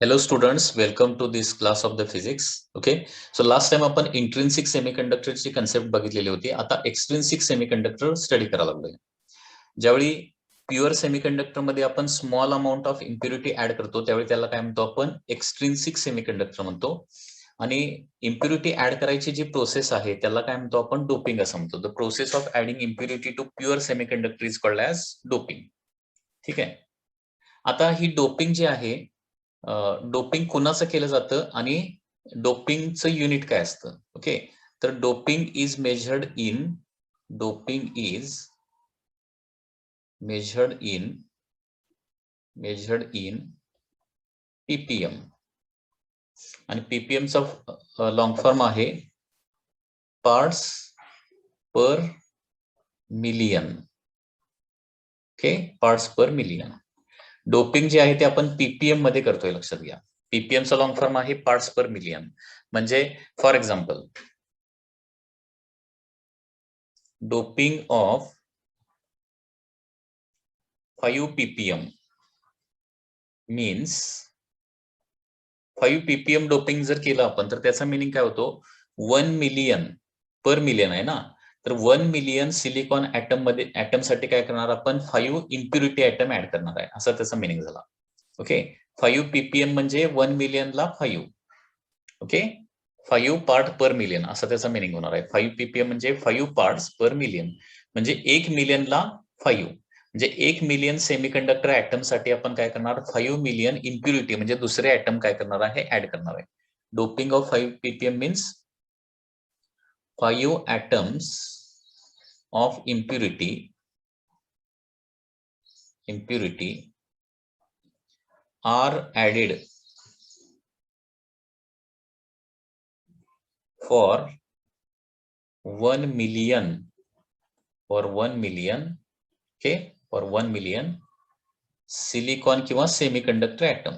Hello students, welcome to this class of the physics. Okay, so last time आपण intrinsic सेमीकंडक्टरची concept बघितलेली होती. आता एक्सट्रिन्सिक semiconductor study करायला लागलोय. ज्यावेळी प्युअर सेमीकंडक्टर मध्ये आपण small amount of impurity add करतो त्यावेळी त्याला काय म्हणतो आपण एक्सट्रिन्सिक सेमीकंडक्टर म्हणतो. आणि इम्प्युरिटी ऍड करायची जी प्रोसेस आहे त्याला काय म्हणतो आपण डोपिंग असं म्हणतो. The process of adding impurity to pure semiconductor is called as doping. ठीक आहे. आता ही डोपिंग जी आहे डोपिंग कुणाचं केलं जातं आणि डोपिंगचं युनिट काय असतं. ओके, तर doping is measured in PPM आणि पीपीएमचा लॉंग फॉर्म आहे पार्ट्स पर मिलियन. ओके, पार्ट्स पर मिलियन. डोपिंग जे आहे ते आपण पीपीएम मध्ये करतोय, लक्षात घ्या. पीपीएमचा लॉंग फॉर्म आहे पार्ट्स पर मिलियन. म्हणजे for example doping of 5 ppm means 5 ppm doping जर केलं आपण तर त्याचा मिनिंग काय होतो 1 मिलियन पर मिलियन आहे ना. तर 1 मिलियन सिलिकॉन ऍटम मध्ये ऍटम साठी काय करणार आपण 5 इम्प्युरिटी ऍटम ऍड करणार आहे, असा त्याचा मिनिंग झाला. ओके, 5 ppm म्हणजे 1 मिलियनला 5. ओके, 5 पार्ट पर मिलियन असा त्याचा मिनिंग होणार आहे. 5 ppm म्हणजे 5 पार्ट्स पर मिलियन म्हणजे 1 मिलियनला 5. म्हणजे 1 मिलियन सेमीकंडक्टर ऍटम साठी आपण काय करणार 5 मिलियन इम्प्युरिटी म्हणजे दुसरे ऍटम काय करणार आहे ऍड करणार आहे. Doping of 5 ppm means 5 atoms of impurity are added for 1 million silicon किंवा सेमीकंडक्टर ऍटम.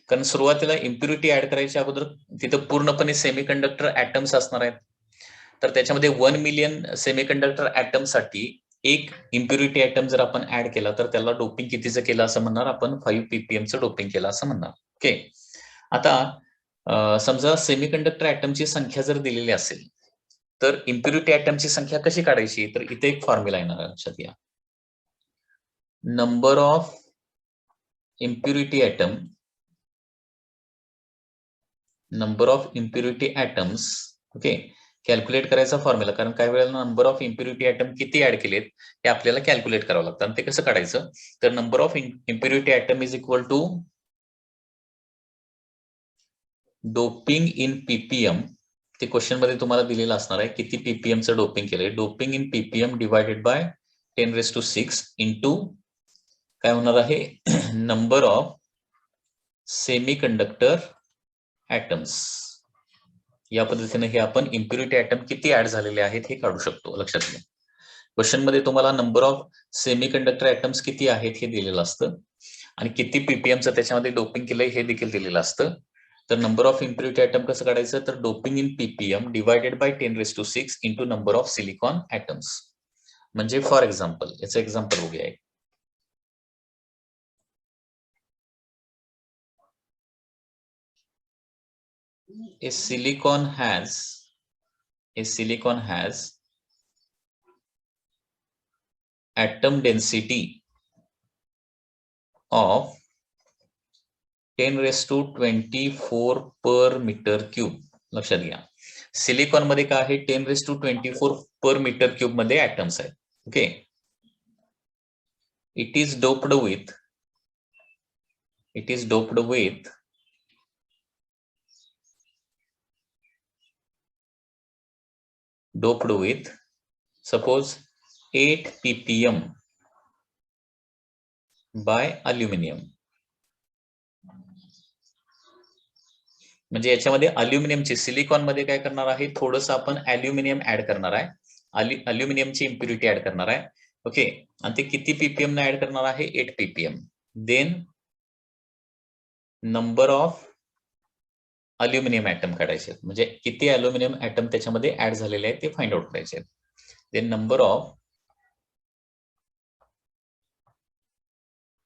कारण सुरुवातीला इम्प्युरिटी ऍड करायच्या अगोदर तिथं पूर्णपणे सेमीकंडक्टर ऍटम्स असणार आहेत. तर त्याच्यामध्ये 1 मिलियन सेमीकंडक्टर ऍटम साठी एक इम्प्युरिटी ऍटम जर आपण ऍड केला तर त्याला डोपिंग कितीचं केलं असं म्हणणार आपण 5 ppm चं डोपिंग केलं असं म्हणणार. ओके, आता समजा सेमीकंडक्टर ऍटमची संख्या जर दिलेली असेल तर इम्प्युरिटी ऍटमची संख्या कशी काढायची, तर इथे एक फॉर्म्युला येणार आहे, लक्षात घ्या. Number of impurity atoms okay, calculate करायचा फॉर्म्युला. कारण काही वेळेला नंबर ऑफ इम्प्युरिटी ऍटम किती ऍड केलेत हे आपल्याला कॅल्क्युलेट करावं लागतं. आणि ते कसं काढायचं, तर number of impurity atom is equal to doping in PPM. ते क्वेश्चन मध्ये तुम्हाला दिलेलं असणार आहे किती पीपीएम चं डोपिंग केलंय. Doping in PPM divided by 10⁶ into काय होणार आहे नंबर ऑफ सेमीकंडक्टर ऍटम्स. या पद्धतीने हे आपण इम्प्युरिटी ऍटम किती ऍड झालेले आहेत हे काढू शकतो, लक्षात घ्या. क्वेश्चन मध्ये तुम्हाला नंबर ऑफ सेमीकंडक्टर ऍटम्स किती आहेत हे दिलेलं असतं आणि किती पीपीएमचं त्याच्यामध्ये डोपिंग केलंय हे देखील दिलेलं असतं. तर नंबर ऑफ इम्प्युरिटी ऍटम कसं काढायचं, तर doping in PPM divided by 10⁶ into number of silicon atoms. म्हणजे फॉर एक्झाम्पल याचं एक्झाम्पल बघूया. A silicon has atom density of 10⁻24 per metre cube. लक्षात घ्या, सिलिकॉन मध्ये काय आहे 10⁻24 पर मीटर क्यूब मध्ये ऍटम्स आहेत. Okay, it is doped with suppose 8 ppm by aluminium. म्हणजे याच्यामध्ये अल्युमिनियमची सिलिकॉन मध्ये काय करणार आहे थोडंसं आपण अल्युमिनियम ऍड करणार आहे. अल्युमिनियमची इम्प्युरिटी ऍड करणार आहे. ओके, आणि ते किती पीपीएम ऍड करणार आहे 8 ppm. Then number of aluminium atom काढायचे, म्हणजे किती अल्युमिनियम ऍटम त्याच्यामध्ये ऍड झालेले आहेत ते फाइंड आउट करायचे. Then number of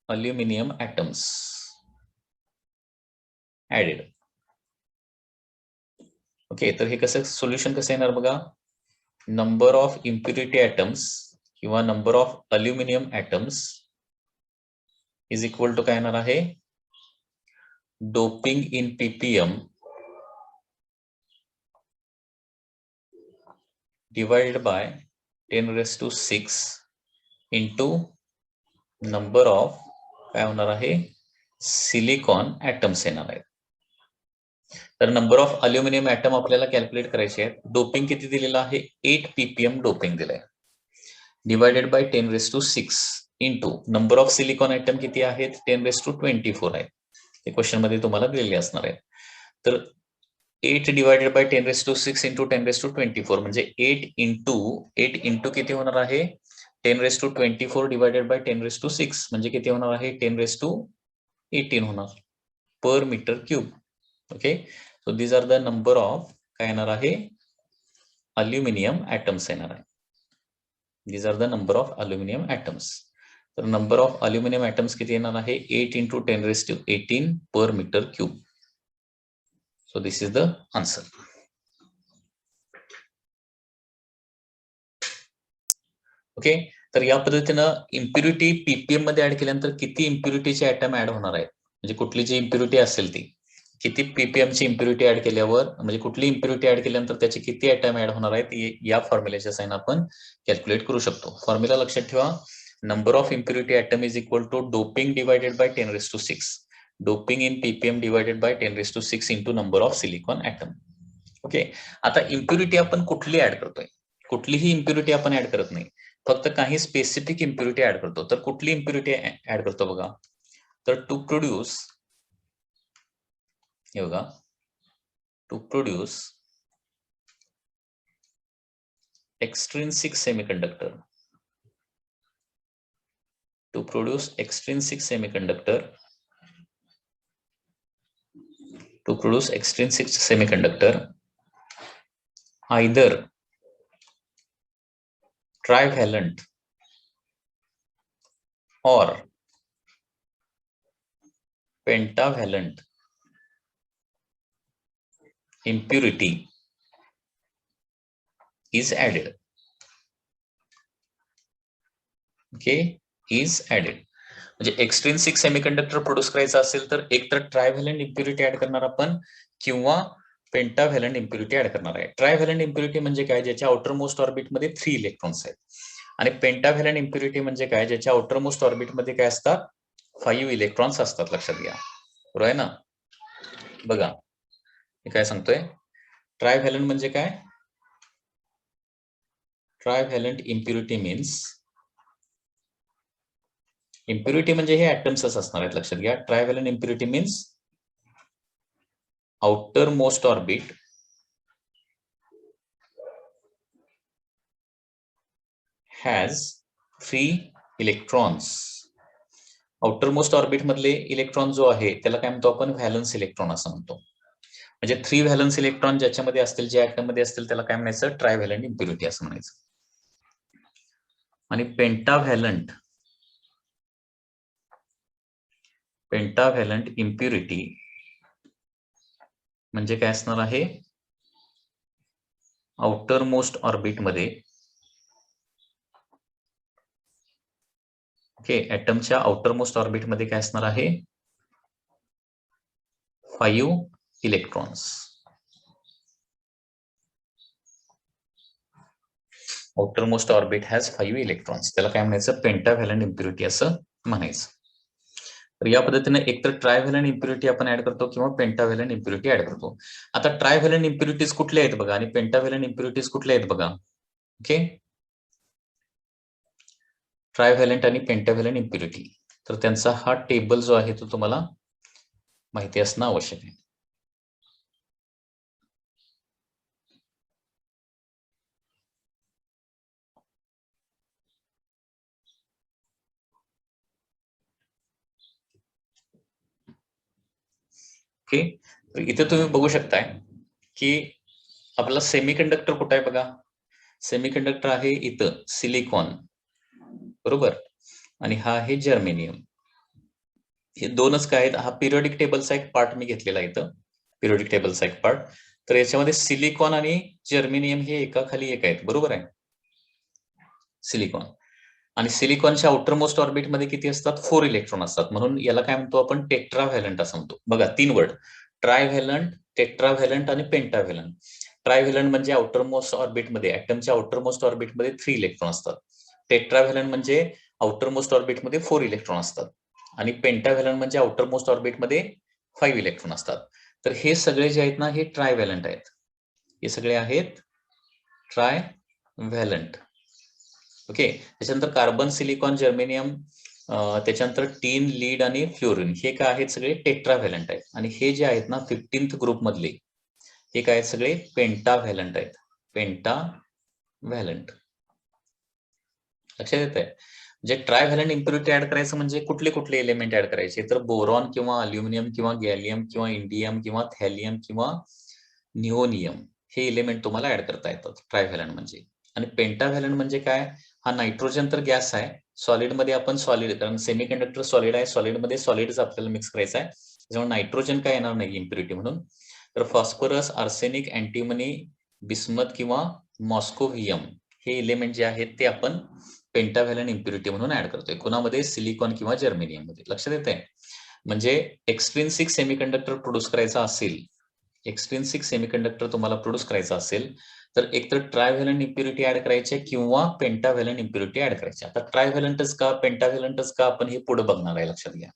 aluminium atoms added. Okay, तर हे कसं सोल्युशन कसं येणार बघा, नंबर ऑफ इम्प्युरिटी ॲटम्स किंवा number of aluminium atoms is equal to काय येणार आहे, doping in ppm divided by 10⁶ into number of काय होणार आहे, सिलिकॉन ॲटम्स येणार आहेत. तर नंबर ऑफ अल्युमिनियम ॲटम आपल्याला कॅल्क्युलेट करायचे आहेत. डोपिंग किती दिलेलं आहे, 8 ppm डोपिंग दिलंय, divided by 10⁶ into number of silicon atom किती आहेत, 10⁻24 आहेत. ते क्वेश्चन मध्ये तुम्हाला दिलेले असणार आहेत. तर 8 डिवायडेड बाय 10⁶ इंटू 10⁻24 म्हणजे 8 इंटू किती होणार आहे, 10⁻24 डिवायडेड बाय 10⁶ म्हणजे किती होणार आहे, 10⁻18 होणार per metre cube. Okay, so these are the number of काय येणार आहे, अल्युमिनियम ॲटम्स येणार आहे. These are the number of aluminium atoms. तर नंबर ऑफ अल्युमिनियम ॲटम्स किती येणार आहे, 8 into 10⁻18 per metre cube. So this is the answer. Okay, तर या पद्धतीनं इम्प्युरिटी पीपीएम मध्ये ऍड केल्यानंतर किती इम्प्युरिटीचे ॲटम ऍड होणार आहेत, म्हणजे कुठली जी इम्प्युरिटी असेल ती किती पीपीएम ची इम्प्युरिटी ऍड केल्यावर, म्हणजे कुठली इम्प्युरिटी ऍड केल्यानंतर त्याचे किती ॲटम ऍड होणार आहेत, या फॉर्म्युल्याच्या साइन आपण कॅल्क्युलेट करू शकतो. फॉर्म्युला लक्षात ठेवा, number of impurity atom is equal to doping divided by 10⁶. Doping in PPM divided by 10⁶ into number of silicon atom. Okay, आता इम्प्युरिटी आपण कुठली ऍड करतोय, कुठलीही इम्प्युरिटी आपण ऍड करत नाही, फक्त काही स्पेसिफिक इम्प्युरिटी ऍड करतो. तर कुठली इम्प्युरिटी ऍड करतो बघा, तर टू प्रोड्यूस, हे बघा, to produce extrinsic semiconductor, to produce extrinsic semiconductor, to produce extrinsic semiconductor either trivalent or pentavalent impurity is added. Okay, is added. म्हणजे एक्सट्रिन्सिक सेमीकंडक्टर प्रोड्यूस करायचा असेल तर एक तर ट्रायव्हॅलंट इम्प्युरिटी ऍड करणार आपण किंवा पेंटाव्हॅलंट इम्प्युरिटी ऍड करणार आहे. ट्रायव्हॅलंट इम्प्युरिटी म्हणजे काय, ज्याच्या आउटर मोस्ट ऑर्बिटमध्ये 3 इलेक्ट्रॉन्स आहेत. आणि पेंटाव्हॅलंट इम्प्युरिटी म्हणजे काय, ज्याच्या आउटर मोस्ट ऑर्बिटमध्ये काय असतात, 5 इलेक्ट्रॉन्स असतात. लक्षात घ्या, बरोबर आहे ना. बघा मी काय सांगतोय, ट्रायव्हॅलंट म्हणजे काय, ट्रायव्हॅलंट इम्प्युरिटी मीन्स, इम्प्युरिटी म्हणजे हे ॲटम्सच असणार आहेत. लक्षात घ्या, trivalent impurity means outermost orbit has 3 electrons. Outermost orbit मधले इलेक्ट्रॉन जो आहे त्याला काय म्हणतो आपण, व्हॅलन्स इलेक्ट्रॉन असं म्हणतो. म्हणजे 3 व्हॅलन्स इलेक्ट्रॉन ज्याच्यामध्ये असतील, जे ऍटम मध्ये असतील, त्याला काय म्हणायचं, ट्रायव्हॅलंट इम्प्युरिटी असं म्हणायचं. आणि पेंटाव्हॅलंट इम्प्युरिटी म्हणजे काय असणार आहे, आउटर मोस्ट ऑर्बिट मध्ये, ओके, ऍटमच्या आउटर मोस्ट ऑर्बिट मध्ये काय असणार आहे, 5 electrons. Outermost orbit has 5 electrons, त्याला काय म्हणायचं, पेंटाव्हॅलंट इम्प्युरिटी असं म्हणायचं. तर या पद्धतीने एकतर ट्रायव्हॅलंट इम्प्युरिटी आपण ऍड करतो किंवा पेंटाव्हॅलंट इम्प्युरिटी ऍड करतो. आता ट्रायव्हॅलंट इम्प्युरिटीज कुठल्या आहेत बघा, आणि पेंटाव्हॅलंट इम्प्युरिटीज कुठल्या आहेत बघा. ओके, ट्रायव्हॅलंट आणि पेंटाव्हॅलंट इम्प्युरिटी, तर त्यांचा हा टेबल जो आहे तो तुम्हाला माहिती असणं आवश्यक आहे. ओके, तर इथे तुम्ही बघू शकताय की आपला सेमीकंडक्टर कुठं आहे बघा. सेमीकंडक्टर आहे इथं सिलिकॉन, बरोबर, आणि हा आहे जर्मेनियम. हे दोनच काय आहेत, हा पिरियोडिक टेबलचा एक पार्ट मी घेतलेला आहे इथं, पिरियोडिक टेबलचा एक पार्ट. तर याच्यामध्ये सिलिकॉन आणि जर्मेनियम हे एका खाली एक आहेत, बरोबर आहे. सिलिकॉन आणि सिलिकॉनच्या आउटर मोस्ट ऑर्बिटमध्ये किती असतात, 4 इलेक्ट्रॉन असतात. म्हणून याला काय म्हणतो आपण, टेट्राव्हॅलंट असं म्हणतो. बघा 3 वर्ड, ट्रायव्हॅलंट, टेट्राव्हॅलंट आणि पेंटाव्हॅलंट. ट्रायव्हॅलंट म्हणजे आउटर मोस्ट ऑर्बिटमध्ये, ऍटमच्या आउटर मोस्ट ऑर्बिटमध्ये 3 इलेक्ट्रॉन असतात. टेट्राव्हॅलंट म्हणजे आउटर मोस्ट ऑर्बिटमध्ये 4 इलेक्ट्रॉन असतात आणि पेंटाव्हॅलंट म्हणजे आउटर मोस्ट ऑर्बिटमध्ये 5 इलेक्ट्रॉन असतात. तर हे सगळे जे आहेत ना, हे ट्रायव्हॅलंट आहेत. हे सगळे आहेत ट्रायव्हॅलंट. ओके. त्याच्यानंतर कार्बन, सिलिकॉन, जर्मेनियम, त्याच्यानंतर टीन, लीड आणि फ्लोरीन हे काय आहेत, सगळे टेट्राव्हॅलंट आहेत. आणि हे जे आहेत ना 15th ग्रुप मधले, हे काय आहेत, सगळे पेंटाव्हॅलंट आहेत. पेंटाव्हॅलंट. लक्षात येत आहे. जे ट्रायव्हॅलंट इम्प्युरिटी ऍड करायचं म्हणजे कुठले कुठले एलिमेंट ऍड करायचे, तर बोरॉन किंवा अल्युमिनियम किंवा गॅलियम किंवा इंडियम किंवा थॅलियम किंवा निओनियम हे एलिमेंट तुम्हाला ऍड करता येतात ट्रायव्हॅलंट म्हणजे. आणि पेंटाव्हॅलंट म्हणजे काय, हा नायट्रोजन तर गॅस आहे, सॉलिड मध्ये आपण सॉलिड, कारण सेमीकंडक्टर सॉलिड आहे, सॉलिड मध्ये सॉलिडच आपल्याला मिक्स करायचं आहे, त्याच्यामुळे नायट्रोजन काय येणार नाही इम्प्युरिटी म्हणून. तर फॉस्फरस, आर्सेनिक, अँटीमनी, बिस्मथ किंवा मॉस्कोव्हियम हे एलिमेंट जे आहेत ते आपण पेंटाव्हॅलंट इम्प्युरिटी म्हणून ऍड करतोय. कुणामध्ये, सिलिकॉन किंवा जर्मेनियम मध्ये. लक्षात येत आहे. म्हणजे एक्सट्रिन्सिक सेमीकंडक्टर प्रोड्यूस करायचा असेल, एक्सट्रिन्सिक सेमीकंडक्टर तुम्हाला प्रोड्यूस करायचा असेल तर एकतर ट्रायव्हॅलंट इम्प्युरिटी ऍड करायची किंवा पेंटाव्हॅलंट इम्प्युरिटी ऍड करायची. आता ट्रायव्हॅलंटच का, पेंटाव्हॅलंटच का, आपण हे पुढे बघणार आहे, लक्षात घ्या.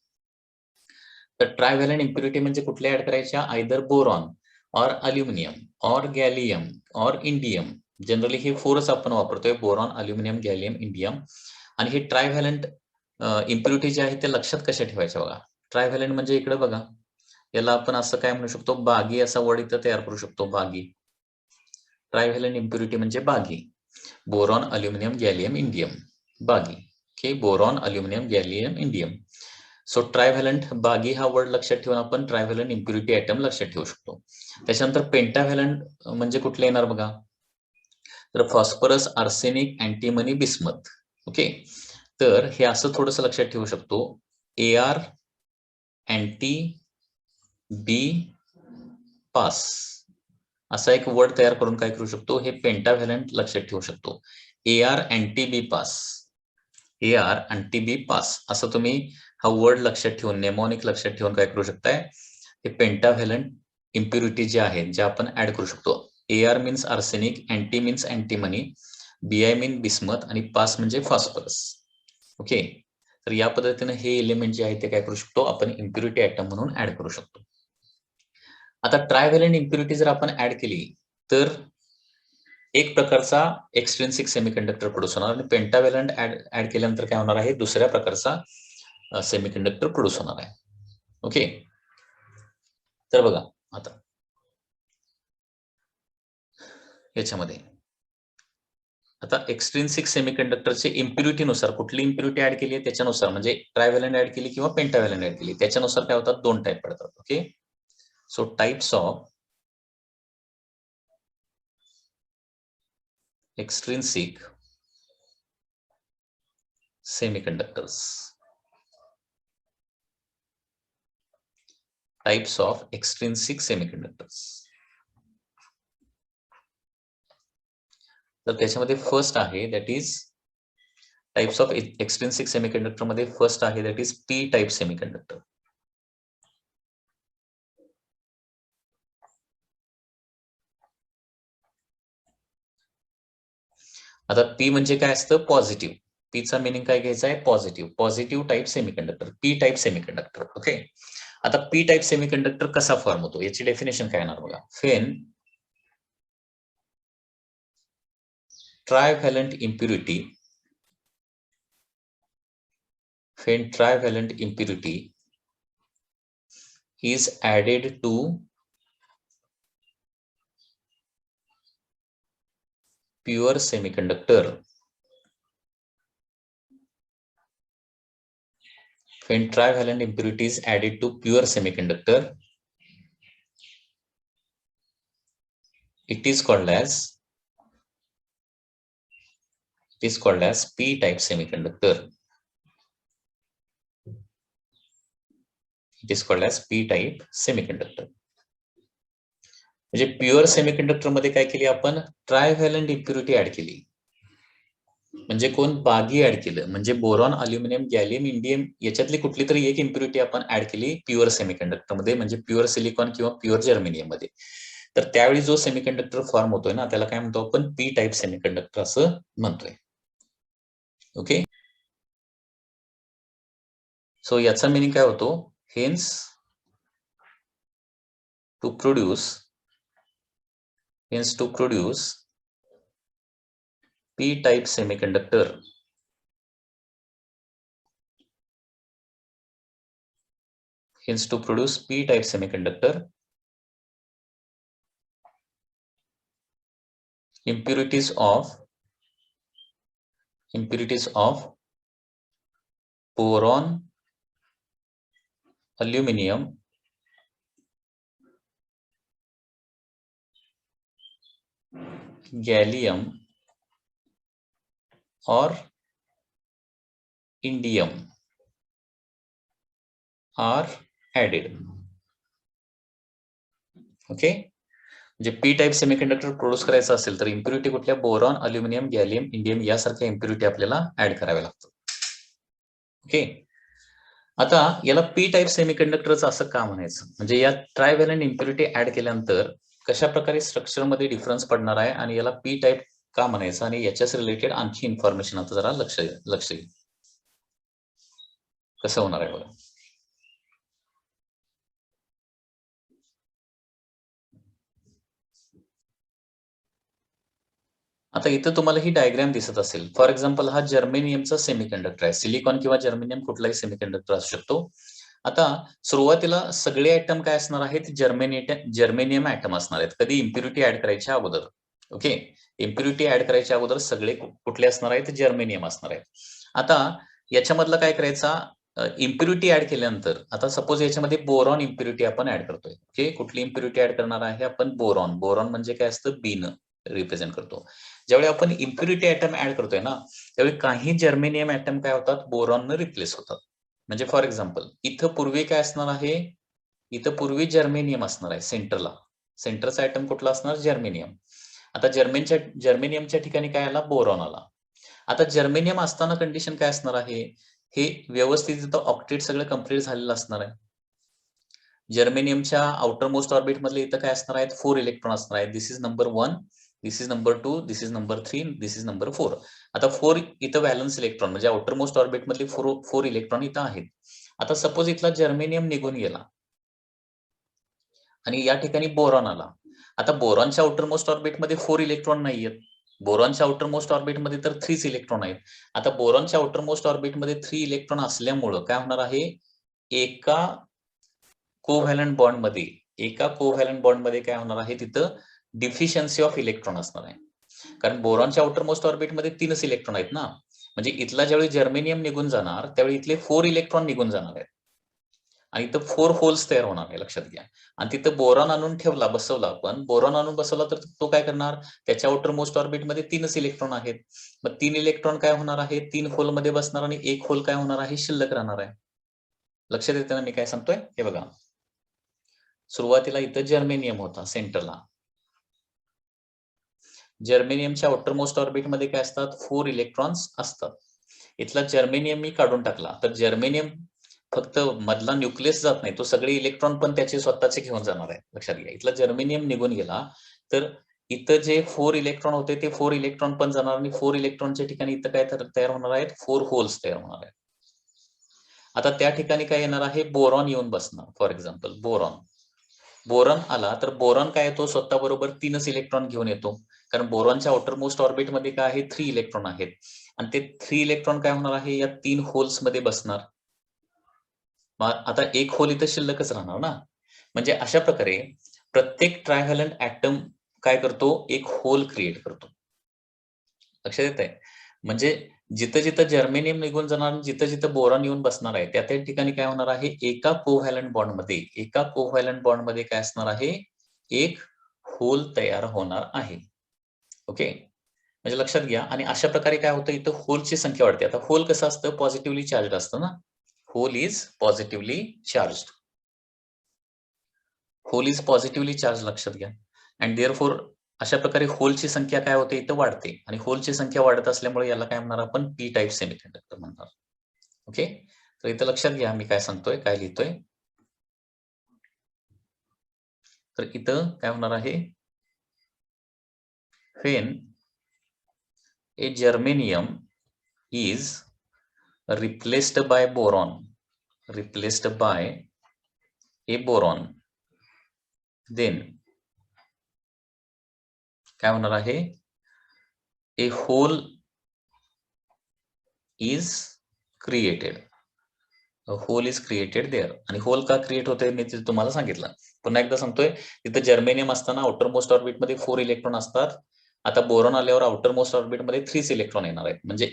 तर ट्रायव्हॅलंट इम्प्युरिटी म्हणजे कुठल्या ऍड करायच्या, either boron or aluminium or gallium or indium. Generally हे 4च आपण वापरतोय, बोरॉन, अल्युमिनियम, गॅलियम, इंडियम. आणि हे ट्रायव्हॅलंट इम्प्युरिटी जे आहे ते लक्षात कशा ठेवायच्या बघा. ट्रायव्हॅलंट म्हणजे इकडे बघा, याला आपण असं काय म्हणू शकतो, बागी असा वर्ड इथं तयार करू शकतो, बागी. ट्रायव्हॅलंट इम्प्युरिटी म्हणजे बागी. बोरॉन, अल्युमिनियम, गॅलियम, इंडियम, बागी. Okay, boron, aluminium, gallium, indium. So trivalent, बागी हा वर्ड लक्षात ठेवून आपण ट्रायव्हॅलंट इम्प्युरिटी आयटम लक्षात ठेवू शकतो. त्याच्यानंतर पेंटाव्हॅलंट म्हणजे कुठले येणार बघा, तर phosphorus, arsenic, antimony, bismuth. Okay. तर हे असं थोडस लक्षात ठेवू शकतो, AR, अँटी, बी, पास असा एक वर्ड तयार करून काय करू शकतो, हे पेंटाव्हॅलंट लक्षात ठेवू शकतो. AR, anti, B, pass. AR, anti, B, pass असं तुम्ही हा वर्ड लक्षात ठेवून, नेमॉनिक लक्षात ठेवून काय करू शकताय, हे पेंटाव्हॅलंट इम्प्युरिटी जे आहेत जे आपण ऍड करू शकतो. AR means arsenic, anti means antimony, BI mean bismuth आणि पास म्हणजे फॉस्फरस. ओके. तर या पद्धतीने हे एलिमेंट जे आहे ते काय करू शकतो, आपण इम्प्युरिटी आयटम म्हणून ऍड करू शकतो. आता ट्रायव्हॅलंट इम्प्युरिटी जर आपण ऍड केली तर एक प्रकारचा एक्सट्रिन्सिक सेमीकंडक्टर प्रोड्यूस होणार आणि पेंटाव्हॅलंट ऍड केल्यानंतर काय होणार आहे, दुसऱ्या प्रकारचा सेमीकंडक्टर प्रोड्यूस होणार आहे. ओके. तर बघा आता याच्यामध्ये आता एक्सट्रिन्सिक सेमीकंडक्टरचे इम्प्युरिटीनुसार, कुठली इम्प्युरिटी ऍड केली आहे त्याच्यानुसार, म्हणजे ट्रायव्हॅलंट ऍड केली किंवा पेंटाव्हॅलंट ऍड केली त्याच्यानुसार काय होतात, 2 टाईप पडतात. Okay. So types of extrinsic semiconductors. Types of extrinsic semiconductors. तर त्याच्यामध्ये फर्स्ट आहे that is types of extrinsic semiconductor मध्ये फर्स्ट आहे that is P type semiconductor. आता पी म्हणजे काय असतं, पॉझिटिव्ह. पीचा मिनिंग काय घ्यायचा आहे, positive. Positive type semiconductor, P type semiconductor. Okay. आता पी टाइप सेमीकंडक्टर कसा फॉर्म होतो याची डेफिनेशन काय येणार बघा. When trivalent impurity, when trivalent impurity is added to pure semiconductor, when trivalent impurity is added to pure semiconductor, it is called as p type semiconductor. It is called as P type semiconductor. म्हणजे pure semiconductor मध्ये काय केली आपण, ट्रायव्हॅलंट impurity add केली. म्हणजे कोण, बागी add केलं. म्हणजे बोरॉन, अल्युमिनियम, गॅलियम, इंडियम याच्यातली कुठली तरी एक इम्प्युरिटी आपण ऍड केली प्युअर सेमीकंडक्टर मध्ये, म्हणजे प्युअर सिलिकॉन किंवा प्युअर जर्मेनियम मध्ये. तर त्यावेळी जो सेमीकंडक्टर फॉर्म होतोय ना, त्याला काय म्हणतो आपण, पी टाईप सेमीकंडक्टर असं म्हणतोय. ओके, सो याचा मिनिंग काय होतो, hence to produce p-type semiconductor, impurities of boron, aluminum, gallium or indium are added. Okay, म्हणजे पी टाईप सेमीकंडक्टर प्रोड्यूस करायचं असेल तर इम्प्युरिटी कुठल्या, बोरॉन, अल्युमिनियम, गॅलियम, इंडियम यासारख्या इम्प्युरिटी आपल्याला ऍड कराव्या लागतात. ओके, आता याला पी टाईप सेमीकंडक्टरचं असं का म्हणायचं, म्हणजे या ट्रायव्हॅलंट इम्प्युरिटी ऍड केल्यानंतर कशा प्रकारे स्ट्रक्चर मध्ये डिफरन्स पडणार आहे आणि याला पी टाईप का म्हणायचं, आणि याच्याच रिलेटेड आणखी इन्फॉर्मेशन आता जरा लक्ष येईल कसं होणार आहे बघा. आता इथं तुम्हाला ही डायग्राम दिसत असेल. फॉर एक्झाम्पल हा जर्मेनियमचा सेमीकंडक्टर आहे. सिलिकॉन किंवा जर्मेनियम कुठलाही सेमीकंडक्टर असू शकतो. आता सुरुवातीला सगळे ऍटम काय असणार आहेत, जर्मेनियम ऍटम असणार आहेत. कधी इम्प्युरिटी ऍड करायच्या अगोदर. ओके, इम्प्युरिटी ऍड करायच्या अगोदर सगळे कुठले असणार आहेत, जर्मेनियम असणार आहेत. आता याच्यामधलं काय करायचा, इम्प्युरिटी ऍड केल्यानंतर, आता सपोज याच्यामध्ये बोरॉन इम्प्युरिटी आपण ऍड करतोय. ओके, कुठली इम्प्युरिटी ऍड करणार आहे आपण, बोरॉन. बोरॉन म्हणजे काय असतं, बीन रिप्रेझेंट करतो. ज्यावेळी आपण इम्प्युरिटी ऍटम ऍड करतोय ना, त्यावेळी काही जर्मेनियम ऍटम काय होतात, बोरॉनने रिप्लेस होतात. म्हणजे फॉर एक्झाम्पल इथं पूर्वी काय असणार आहे, इथं पूर्वी जर्मेनियम असणार आहे सेंटरला. सेंटरचा ऍटम कुठला असणार, जर्मेनियम. आता जर्मेनियमच्या ठिकाणी काय आला, बोरॉन आला. आता जर्मेनियम असताना कंडिशन काय असणार आहे, हे व्यवस्थित इथं ऑक्टेट सगळं कंप्लीट झालेलं असणार आहे. जर्मेनियमच्या आउटर मोस्ट ऑर्बिट मधले इथं काय असणार आहेत, 4 इलेक्ट्रॉन असणार आहेत. This is number 1, this is number 2, this is number 3, this is number 4. आता 4 इथं व्हॅलन्स इलेक्ट्रॉन म्हणजे आउटर मोस्ट ऑर्बिट मधले 4 इलेक्ट्रॉन इथं आहेत. आता सपोज इथला जर्मेनियम निघून गेला आणि या ठिकाणी बोरॉन आला. आता बोरॉनच्या आउटर मोस्ट ऑर्बिट मध्ये 4 इलेक्ट्रॉन नाहीयेत. बोरॉनच्या आउटर मोस्ट ऑर्बिट मध्ये तर 3 इलेक्ट्रॉन आहेत. आता बोरॉनच्या आउटर मोस्ट ऑर्बिट मध्ये 3 इलेक्ट्रॉन असल्यामुळं काय होणार आहे, एका कोव्हॅलंट बॉन्ड मध्ये काय होणार आहे, तिथं डिफिशियन्सी ऑफ इलेक्ट्रॉन असणार आहे. कारण बोरॉनच्या आउटर मोस्ट ऑर्बिट मध्ये 3च इलेक्ट्रॉन आहेत ना. म्हणजे इथला ज्यावेळी जर्मेनियम निघून जाणार त्यावेळी इथले 4 इलेक्ट्रॉन निघून जाणार आहेत आणि इथं 4 होल्स तयार होणार आहे, लक्षात घ्या. आणि तिथं बोरॉन आणून बसवला आपण, बोरॉन आणून बसवला तर तो काय करणार, त्याच्या आउटर मोस्ट ऑर्बिट मध्ये 3च इलेक्ट्रॉन आहेत. मग 3 इलेक्ट्रॉन काय होणार आहे, 3 होल मध्ये बसणार आणि 1 होल काय होणार आहे, शिल्लक राहणार आहे. लक्षात येतं ना मी काय सांगतोय, हे बघा. सुरुवातीला इथं जर्मेनियम होता सेंटरला. जर्मेनियमच्या आउटर मोस्ट ऑर्बिट मध्ये काय असतात, 4 इलेक्ट्रॉन्स असतात. इथला जर्मेनियम मी काढून टाकला तर जर्मेनियम फक्त मधला न्यूक्लियस जात नाही, तो सगळे इलेक्ट्रॉन पण त्याचे स्वतःचे घेऊन जाणार आहे. लक्षात घ्या, इथला जर्मेनियम निघून गेला तर इथं जे 4 इलेक्ट्रॉन होते ते 4 इलेक्ट्रॉन पण जाणार आणि 4 इलेक्ट्रॉनच्या ठिकाणी इथं काय तयार होणार आहेत, 4 होल्स तयार होणार आहेत. आता त्या ठिकाणी काय येणार आहे, बोरॉन येऊन बसणार. फॉर एक्झाम्पल बोरॉन आला तर बोरॉन काय येतो, स्वतः बरोबर 3च इलेक्ट्रॉन घेऊन येतो. कारण बोरॉनच्या आउटर मोस्ट ऑर्बिट मध्ये काय आहे, 3 इलेक्ट्रॉन आहेत आणि ते 3 इलेक्ट्रॉन काय होणार आहे, या 3 होल्स मध्ये बसणार. आता 1 होल इथं शिल्लकच राहणार ना. म्हणजे अशा प्रकारे प्रत्येक ट्रायव्हॅलंट ऍटम काय करतो, एक होल क्रिएट करतो. लक्षात येत आहे. म्हणजे जिथं जिथं जर्मेनियम निघून जाणार, जिथं जिथं बोरॉन येऊन बसणार आहे, त्या त्या ठिकाणी काय होणार आहे, एका कोव्हॅलंट बॉन्ड मध्ये काय असणार आहे, एक होल तयार होणार आहे. ओके, म्हणजे लक्षात घ्या. आणि अशा प्रकारे काय होतं, इथं होलची संख्या वाढते. आता होल कसं असतं, पॉझिटिव्हली चार्ज असतं ना. Hole is positively charge. Hole is positively charge, लक्षात घ्या. अँड देअरफॉर अशा प्रकारे होलची संख्या काय होते इथं वाढते आणि होलची संख्या वाढत असल्यामुळे याला काय म्हणणार आपण पी टाईप सेमीकंडक्टर म्हणणार. ओके, तर इथं लक्षात घ्या मी काय सांगतोय, काय लिहितोय. तर इथं काय होणार आहे, when a germanium is replaced by boron, replaced by a boron, then काय होणार आहे, a hole is created, a hole is created there. आणि होल का क्रिएट होते मी ते तुम्हाला सांगितलं. पुन्हा एकदा सांगतोय, तिथं जर्मेनियम असताना आउटर मोस्ट ऑर्बिट मध्ये 4 इलेक्ट्रॉन असतात. आता बोरॉन आल्यावर आउटर मोस्ट ऑर्बिट मध्ये 3 इलेक्ट्रॉन येणार आहेत. म्हणजे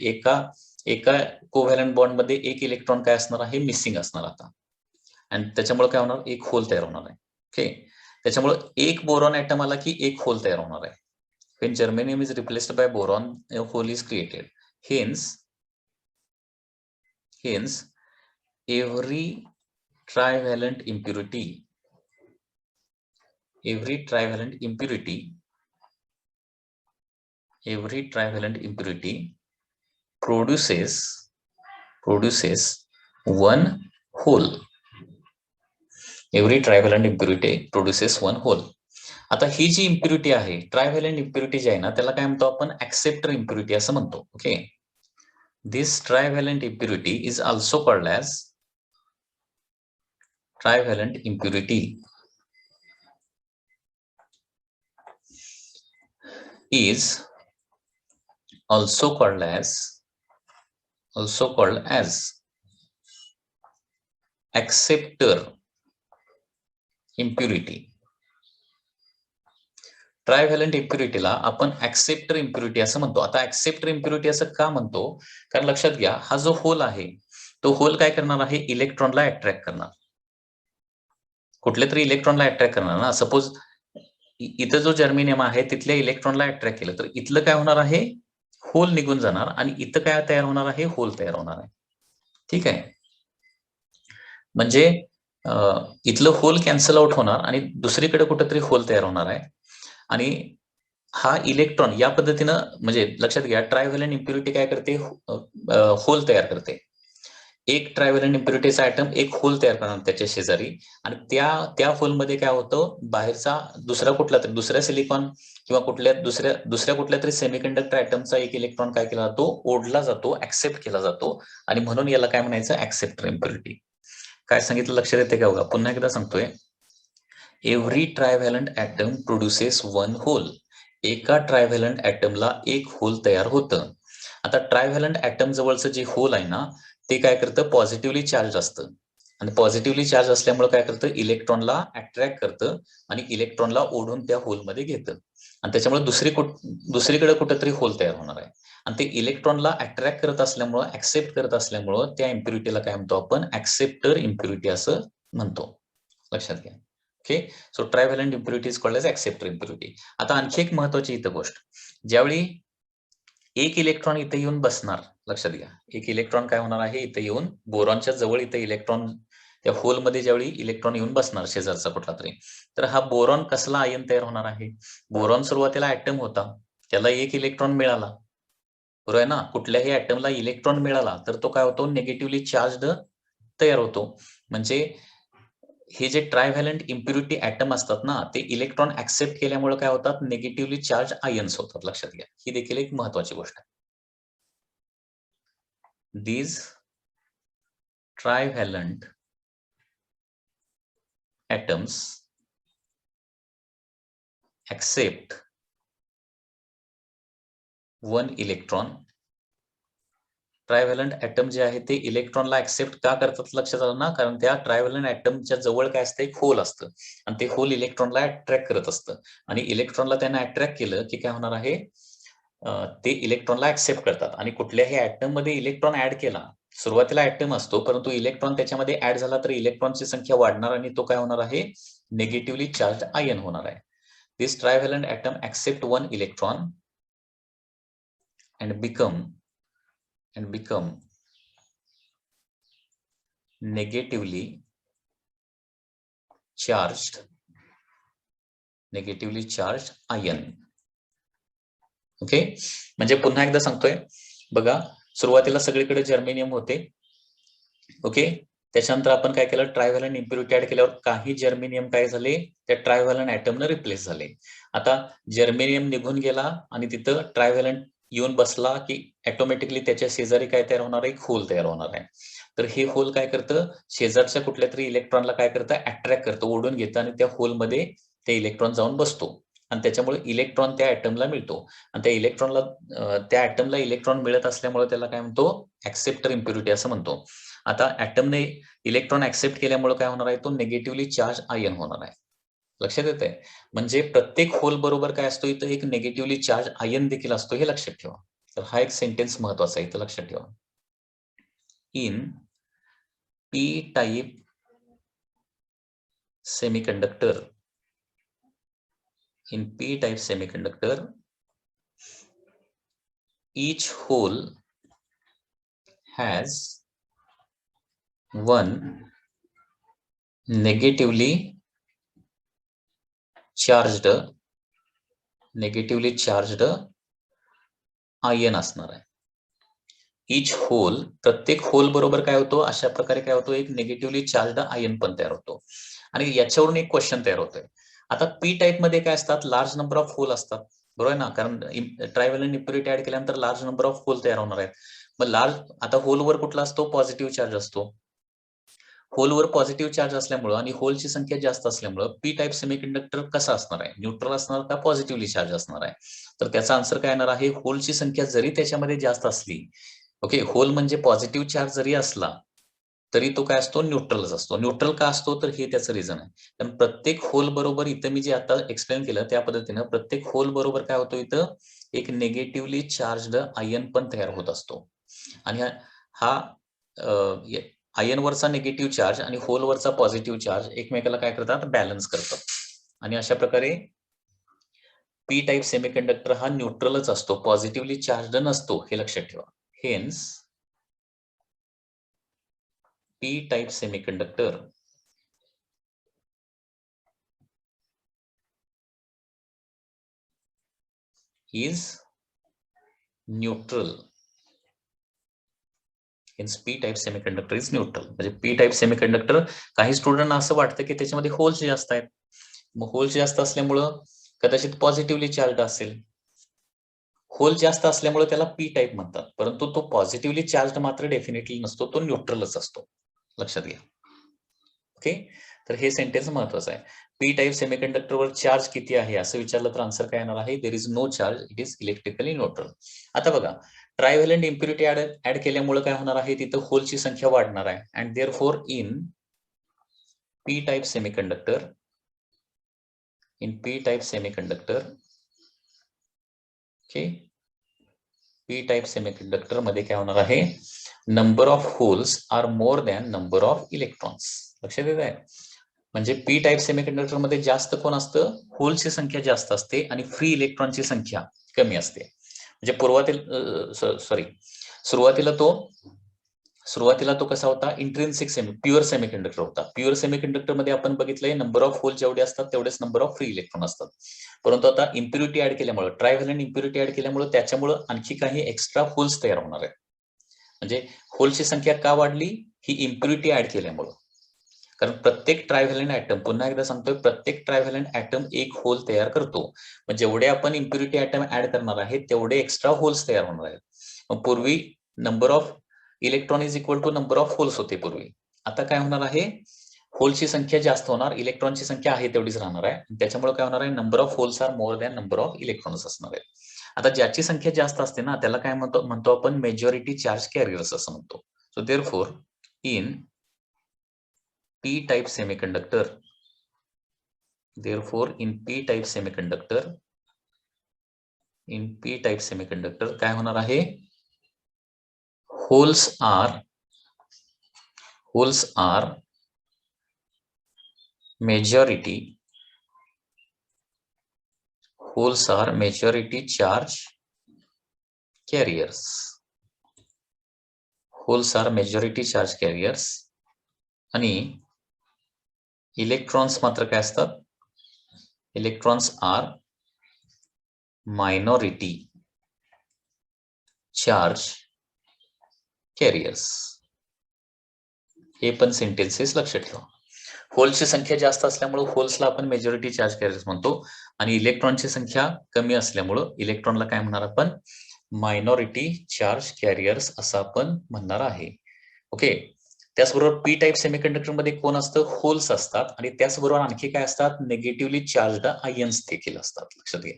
एका कोव्हॅलंट बॉन्ड मध्ये एक इलेक्ट्रॉन काय असणार आहे, मिसिंग असणार आता. आणि त्याच्यामुळे काय होणार, एक होल तयार होणार आहे. ओके, त्याच्यामुळे एक बोरॉन ऍटम आला की एक होल तयार होणार आहे. when germanium is replaced by boron, a hole is created. Hence every trivalent impurity produces one hole. Every trivalent impurity produces one hole. आता ही जी इम्प्युरिटी आहे, ट्रायव्हॅलंट इम्प्युरिटी जी आहे ना, त्याला काय म्हणतो आपण, ऍक्सेप्टर इम्प्युरिटी असं म्हणतो. Okay, this trivalent impurity is also called as trivalent impurity is also called as acceptor impurity. Trivalent इम्प्युरिटीला आपण ऍक्सेप्टर इम्प्युरिटी असं म्हणतो. आता ऍक्सेप्टर इम्प्युरिटी असं का म्हणतो, कारण लक्षात घ्या, हा जो होल आहे तो होल काय करणार आहे, इलेक्ट्रॉनला अट्रॅक्ट करणार, कुठल्या तरी इलेक्ट्रॉनला अट्रॅक्ट करणार ना. सपोज इथं जो जर्मेनियम आहे तिथल्या इलेक्ट्रॉनला अट्रॅक्ट केलं तर इथलं काय होणार आहे, होल निघून जाणार आणि इथं काय तयार होणार आहे, होल तयार होणार आहे. ठीक आहे, म्हणजे इथलं होल कॅन्सल आउट होणार आणि दुसरीकडे कुठेतरी होल तयार होणार आहे. आणि हा इलेक्ट्रॉन या पद्धतीनं, म्हणजे लक्षात घ्या, ट्रायव्हॅलंट इम्प्युरिटी काय करते, होल तयार करते. एक ट्रायव्हॅलंट इम्प्युरिटीचा आयटम एक होल तयार करणार त्याच्या शेजारी, आणि त्या होलमध्ये काय होतं, बाहेरचा दुसऱ्या सिलिकॉन किंवा दुसऱ्या कुठल्या तरी सेमीकंडक्टर आयटमचा एक इलेक्ट्रॉन काय केला जातो, ओढला जातो, ऍक्सेप्ट केला जातो, आणि म्हणून याला काय म्हणायचं, ऍक्सेप्टर इम्प्युरिटी. काय सांगितलं लक्षात येते का बघा, पुन्हा एकदा सांगतोय. Every trivalent atom produces one hole. एका ट्रायव्हॅलंट ऍटमला एक होल तयार होतं. आता ट्रायव्हॅलंट ऍटम जवळचं जे होल आहे ना, ते काय करतं, पॉझिटिव्हली चार्ज असतं, आणि पॉझिटिव्हली चार्ज असल्यामुळे काय करतं, इलेक्ट्रॉनला अट्रॅक्ट करतं आणि इलेक्ट्रॉनला ओढून त्या होलमध्ये घेतं, आणि त्याच्यामुळे दुसरीकडे कुठेतरी होल तयार होणार आहे. आणि ते इलेक्ट्रॉनला अट्रॅक्ट करत असल्यामुळं, ऍक्सेप्ट करत असल्यामुळं त्या इम्प्युरिटीला काय म्हणतो आपण, ऍक्सेप्टर इम्प्युरिटी असं म्हणतो. लक्षात घ्या. Okay, so trivalent impurity is called as acceptor impurity. आता आणखी एक महत्वाची इथं गोष्ट, ज्यावेळी एक इलेक्ट्रॉन इथे येऊन बसणार, लक्षात घ्या, एक इलेक्ट्रॉन काय होणार आहे, इथे येऊन बोरॉनच्या जवळ इथे इलेक्ट्रॉन, त्या होलमध्ये ज्यावेळी इलेक्ट्रॉन येऊन बसणार शेजारचा कुठला तरी, तर हा बोरॉन कसला आयन तयार होणार आहे, बोरॉन सुरुवातीला ऍटम होता, त्याला एक इलेक्ट्रॉन मिळाला, बरोबर आहे ना. कुठल्याही ऍटमला इलेक्ट्रॉन मिळाला तर तो काय होतो, निगेटिव्हली चार्ज तयार होतो. म्हणजे हे जे ट्रायव्हॅलंट इम्प्युरिटी ऍटम असतात ना, ते इलेक्ट्रॉन ऍक्सेप्ट केल्यामुळे काय होतात, निगेटिव्हली चार्ज आयन्स होतात. लक्षात घ्या, ही देखील एक महत्वाची गोष्ट आहे. These trivalent atoms accept one electron. Trivalent atom जे आहे ते इलेक्ट्रॉनला ऍक्सेप्ट का करतात, लक्षात आलं ना, कारण त्या ट्रायव्हॅलंट ऍटमच्या जवळ काय असतं, एक होल असतं, आणि ते होल इलेक्ट्रॉनला अट्रॅक्ट करत असतं, आणि इलेक्ट्रॉनला त्यांना अट्रॅक्ट केलं की काय होणार आहे, ते इलेक्ट्रॉनला ऍक्सेप्ट करतात. आणि कुठल्याही ऍटम मध्ये इलेक्ट्रॉन ऍड केला, सुरुवातीला ऍटम असतो, परंतु इलेक्ट्रॉन त्याच्यामध्ये ऍड झाला तर इलेक्ट्रॉनची संख्या वाढणार आणि तो काय होणार आहे, निगेटिव्हली चार्ज आयन होणार आहे. This trivalent atom accept one electron and become negatively charged negatively charge ion. Okay, म्हणजे पुन्हा एकदा सांगतोय बघा, सुरुवातीला सगळीकडे जर्मेनियम होते. ओके, त्याच्यानंतर आपण काय केलं, ट्रायव्हॅलंट इम्प्युरिटी ऍड केल्यावर काही जर्मेनियम काय झाले, त्या ट्रायव्हॅलंट ऍटमनं रिप्लेस झाले. आता जर्मेनियम निघून गेला आणि तिथं ट्रायव्हॅलंट येऊन बसला की ऑटोमॅटिकली त्याच्या शेजारी काय तयार होणार आहे, एक होल तयार होणार आहे. तर हे होल काय करतं, शेजारच्या कुठल्या तरी इलेक्ट्रॉनला काय करतं, अट्रॅक्ट करतं, ओढून घेतं आणि त्या होलमध्ये ते इलेक्ट्रॉन जाऊन बसतो आणि त्याच्यामुळे इलेक्ट्रॉन त्या ऍटमला मिळतो आणि त्या इलेक्ट्रॉनला त्या ऍटमला इलेक्ट्रॉन मिळत असल्यामुळे त्याला काय म्हणतो, ऍक्सेप्टर इम्प्युरिटी असं म्हणतो. आता ऍटमने इलेक्ट्रॉन ऍक्सेप्ट केल्यामुळे काय होणार आहे, तो निगेटिव्हली चार्ज आयन होणार आहे. लक्षात येत आहे, म्हणजे प्रत्येक होल बरोबर काय असतो, इथं एक निगेटिव्हली चार्ज आयन देखील असतो, हे लक्षात ठेवा. तर हा एक सेंटेन्स महत्वाचा आहे, इथं लक्षात ठेवा. In P type semiconductor, in p-type semiconductor, each hole has one negatively charged ion असणार आहे. इच होल, प्रत्येक होल बरोबर काय होतो, अशा प्रकारे काय होतो, एक निगेटिव्हली चार्ज आयन पण तयार होतो. आणि याच्यावरून एक क्वेश्चन तयार होतोय. आता पी टाइप मध्ये काय असतात, लार्ज नंबर ऑफ होल असतात, बरोबर आहे ना, कारण ट्रायव्हॅलंट इम्प्युरिटी ऍड केल्यानंतर लार्ज नंबर ऑफ होल तयार होणार आहेत. मग लार्ज, आता होलवर कुठला असतो, पॉझिटिव्ह चार्ज असतो. होलवर पॉझिटिव्ह चार्ज असल्यामुळं आणि होलची संख्या जास्त असल्यामुळं पी टाइप सेमीकंडक्टर कसा असणार आहे, न्यूट्रल असणार का पॉझिटिव्हली चार्ज असणार आहे. तर त्याचा आन्सर काय येणार आहे, होलची संख्या जरी त्याच्यामध्ये जास्त असली, ओके, होल म्हणजे पॉझिटिव्ह चार्ज जरी असला तरी तो काय असतो, न्यूट्रलच असतो. न्यूट्रल का असतो, तर हे त्याचं रिझन आहे. कारण प्रत्येक होल बरोबर, इथं मी जे आता एक्सप्लेन केलं त्या पद्धतीनं, प्रत्येक होल बरोबर काय होतो, इथं एक निगेटिव्हली चार्जड आयन पण तयार होत असतो. आणि हा आयनवरचा निगेटिव्ह चार्ज आणि होलवरचा पॉझिटिव्ह चार्ज एकमेकाला काय करतात, बॅलन्स करतात. आणि अशा प्रकारे पी टाइप सेमीकंडक्टर हा न्यूट्रलच असतो, पॉझिटिव्हली चार्ज नसतो, हे लक्षात ठेवा. Hence P type semiconductor is neutral. Hence p type semiconductor is neutral. म्हणजे पी टाइप सेमीकंडक्टर, काही स्टुडंट असं वाटतं की त्याच्यामध्ये होल्स जास्त आहेत, मग होल्स जास्त असल्यामुळं कदाचित पॉझिटिव्हली चार्ज असेल. होल जास्त असल्यामुळे त्याला पी टाइप म्हणतात, परंतु तो पॉझिटिव्हली चार्ज मात्र डेफिनेटली नसतो, तो न्यूट्रलच असतो, लक्षात घ्या. ओके, तर हे सेंटेन्स महत्वाचं आहे. पी टाइप सेमीकंडक्टरवर चार्ज किती आहे असं विचारलं तर आन्सर काय येणार आहे, there is no charge, it is electrically neutral. आता बघा, ट्रायव्हॅलंट इम्प्युरिटी ऍड केल्यामुळे काय होणार आहे, तिथं होलची संख्या वाढणार आहे. And therefore in P type semiconductor, okay, P type semiconductor मध्ये काय होणार आहे, number of holes are more than number of electrons. लक्षात येत आहे, म्हणजे पी टाइप सेमीकंडक्टर मध्ये जास्त कोण असतं, होलची संख्या जास्त असते आणि फ्री इलेक्ट्रॉनची संख्या कमी असते. म्हणजे सुरुवातीला तो कसा होता, इंट्रिन्सिक प्युअर सेमीकंडक्टर होता. प्युअर सेमीकंडक्टर मध्ये आपण बघितलंय, नंबर ऑफ होल जेवढे असतात तेवढेच नंबर ऑफ फ्री इलेक्ट्रॉन असतात. परंतु आता इम्प्युरिटी ऍड केल्यामुळे, ट्रायव्हॅलंट इम्प्युरिटी ऍड केल्यामुळे त्याच्यामुळे आणखी काही एक्स्ट्रा होल्स तयार होणार आहेत. म्हणजे होलची संख्या का वाढली, ही इम्प्युरिटी ऍड केल्यामुळे. कारण प्रत्येक ट्रायव्हॅलंट ऍटम, पुन्हा एकदा सांगतोय, प्रत्येक ट्रायव्हॅलंट ऍटम एक होल तयार करतो. मग जेवढे आपण इम्प्युरिटी ऍटम ऍड करणार आहे तेवढे एक्स्ट्रा होल्स तयार होणार आहेत. मग पूर्वी number of electron is equal to number of holes होते पूर्वी. आता काय होणार आहे, होलची संख्या जास्त होणार, इलेक्ट्रॉनची संख्या आहे तेवढीच राहणार आहे. त्याच्यामुळे काय होणार आहे, number of holes are more than number of electrons असणार आहे. आता ज्याची संख्या जास्त असते ना, त्याला काय म्हणतो आपण, मेजॉरिटी चार्ज कॅरियर्स असं म्हणतो. So therefore in P type semiconductor, therefore in P type semiconductor काय होणार आहे, holes are majority charge carriers. Holes are majority charge carriers आणि इलेक्ट्रॉन्स मात्र काय असतात, electrons are minority charge carriers. हे पण सेंटेन्सेस लक्षात ठेवा. होलची संख्या जास्त असल्यामुळे होल्सला आपण मेजॉरिटी चार्ज कॅरियर्स म्हणतो आणि इलेक्ट्रॉनची संख्या कमी असल्यामुळे इलेक्ट्रॉनला काय म्हणणार आपण, मायनॉरिटी चार्ज कॅरियर्स असं आपण म्हणणार आहे. ओके. त्याचबरोबर पी टाईप सेमीकंडक्टर मध्ये कोण असतं, होल्स असतात आणि त्याचबरोबर आणखी काय असतात, निगेटिव्हली चार्जड आयन्स देखील असतात. लक्षात घ्या.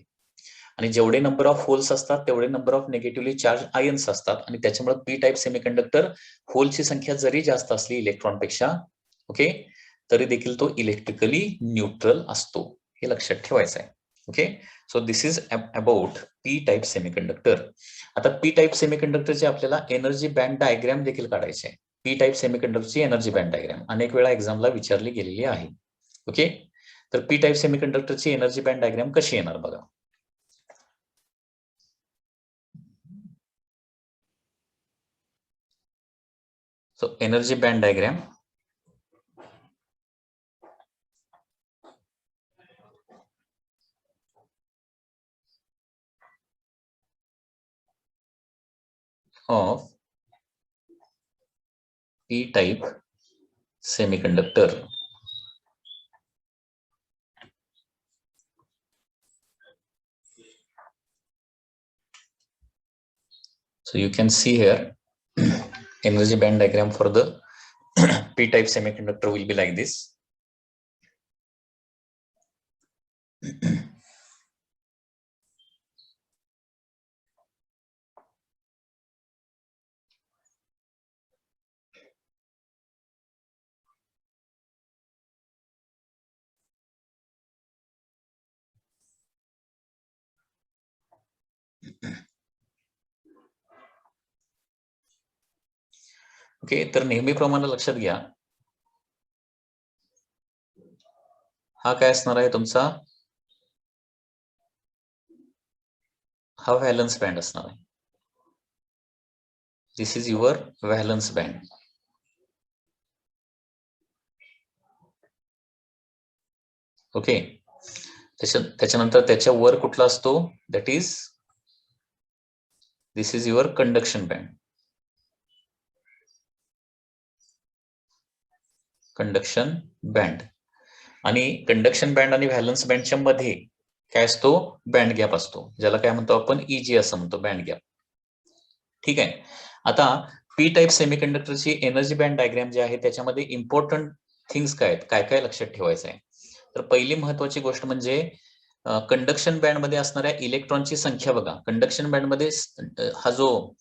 आणि जेवढे नंबर ऑफ होल्स असतात तेवढे number of negatively charge ions असतात आणि त्याच्यामुळे पी टाईप सेमीकंडक्टर होलची संख्या जरी जास्त असली इलेक्ट्रॉनपेक्षा, ओके, तरी देखील तो इलेक्ट्रिकली न्यूट्रल असतो. हे लक्षात ठेवायचं आहे. Okay. So this is about P type semiconductor. आता पी टाईप सेमीकंडक्टरचे आपल्याला एनर्जी बँड डायग्राम देखील काढायचे आहे. पी टाईप सेमीकंडक्टरची एनर्जी बँड डायग्राम अनेक वेळा एक्झामला विचारली गेलेली आहे. ओके. तर पी टाईप सेमीकंडक्टरची एनर्जी बँड डायग्राम कशी येणार बघा. So energy band diagram of P-type semiconductor. So you can see here energy band diagram for the P-type semiconductor will be like this. Okay. तर नेहमीप्रमाणे लक्षात घ्या, हा काय असणार आहे तुमचा, हा व्हॅलन्स बँड असणार आहे. This is your valence band. Okay. त्याच्यानंतर त्याच्या वर कुठला असतो, that is this is your conduction band. Conduction band आणि कंडक्शन बँड आणि व्हॅलन्स बँडच्या मध्ये काय असतो, बँड गॅप असतो, ज्याला काय म्हणतो आपण, EG असं म्हणतो, बँड गॅप. ठीक आहे. आता पी टाईप सेमीकंडक्टरची एनर्जी बँड डायग्राम जे आहे त्याच्यामध्ये इम्पॉर्टंट थिंग्स काय आहेत, काय काय लक्षात ठेवायचं आहे. तर पहिली महत्वाची गोष्ट म्हणजे कंडक्शन बँड मध्ये असणाऱ्या इलेक्ट्रॉनची संख्या बघा. कंडक्शन बँड मध्ये हा जो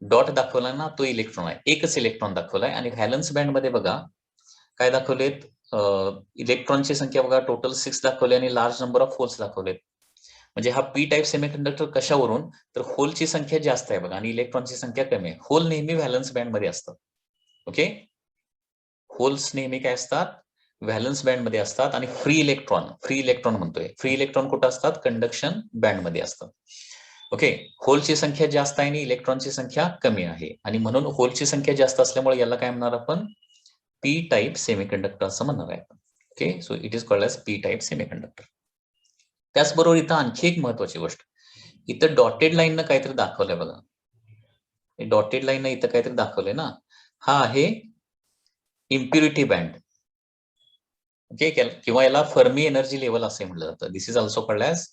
डॉट दाखवलाय ना तो इलेक्ट्रॉन आहे, एकच इलेक्ट्रॉन दाखवलाय. आणि व्हॅलन्स बँड मध्ये बघा काय दाखवलेत, इलेक्ट्रॉनची संख्या बघा टोटल 6 दाखवली आणि लार्ज नंबर ऑफ होल्स दाखवलेत. म्हणजे हा पी टाईप सेमीकंडक्टर कशावरून, तर होलची संख्या जास्त आहे बघा आणि इलेक्ट्रॉनची संख्या कमी आहे. होल नेहमी व्हॅलन्स बँड मध्ये असतात. ओके. होल्स नेहमी काय असतात, व्हॅलन्स बँड मध्ये असतात आणि फ्री इलेक्ट्रॉन म्हणतोय, फ्री इलेक्ट्रॉन कुठं असतात, कंडक्शन बँड मध्ये असतात. ओके. होलची संख्या जास्त आहे आणि इलेक्ट्रॉनची संख्या कमी आहे आणि म्हणून होलची संख्या जास्त असल्यामुळे याला काय म्हणणार आपण, पी टाईप सेमीकंडक्टर असं म्हणणार आहे. Okay. So it is called as P type semiconductor. त्याचबरोबर इथं आणखी एक महत्वाची गोष्ट, इथं डॉटेड लाईननं काहीतरी दाखवलंय बघा. डॉटेड लाईन इथं काहीतरी दाखवलंय ना, हा आहे इम्प्युरिटी बँड. ओके. किंवा याला फर्मी एनर्जी लेवल असे म्हटलं जातं. This is also called as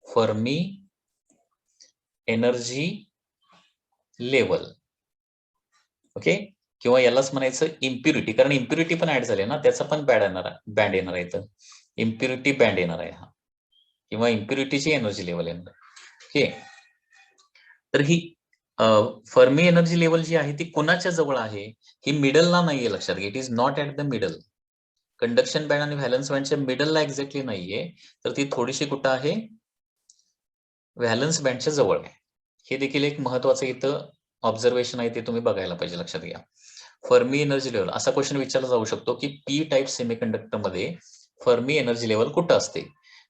Fermi energy level. Okay. किंवा यालाच म्हणायचं इम्प्युरिटी, कारण इम्प्युरिटी पण ऍड झाले ना, त्याचा पण बँड येणार आहे इथं, इम्प्युरिटी बँड येणार आहे हा, किंवा इम्प्युरिटीची एनर्जी लेवल येणार आहे. ओके. तर ही फर्मी एनर्जी लेवल जी आहे ती कोणाच्या जवळ आहे, ही मिडलला नाहीये, लक्षात घ्या. It is not at the middle. Conduction band आणि व्हॅलन्स बँडच्या मिडलला एक्झॅक्टली नाहीये, तर ती थोडीशी कुठं आहे, व्हॅलन्स बँडच्या जवळ आहे. हे देखील एक महत्वाचं इथं ऑब्झर्वेशन आहे, ते तुम्ही बघायला पाहिजे, लक्षात घ्या. फर्मी एनर्जी लेवल असा क्वेश्चन विचारला जाऊ शकतो की पी टाईप सेमीकंडक्टर मध्ये फर्मी एनर्जी लेवल कुठं असते,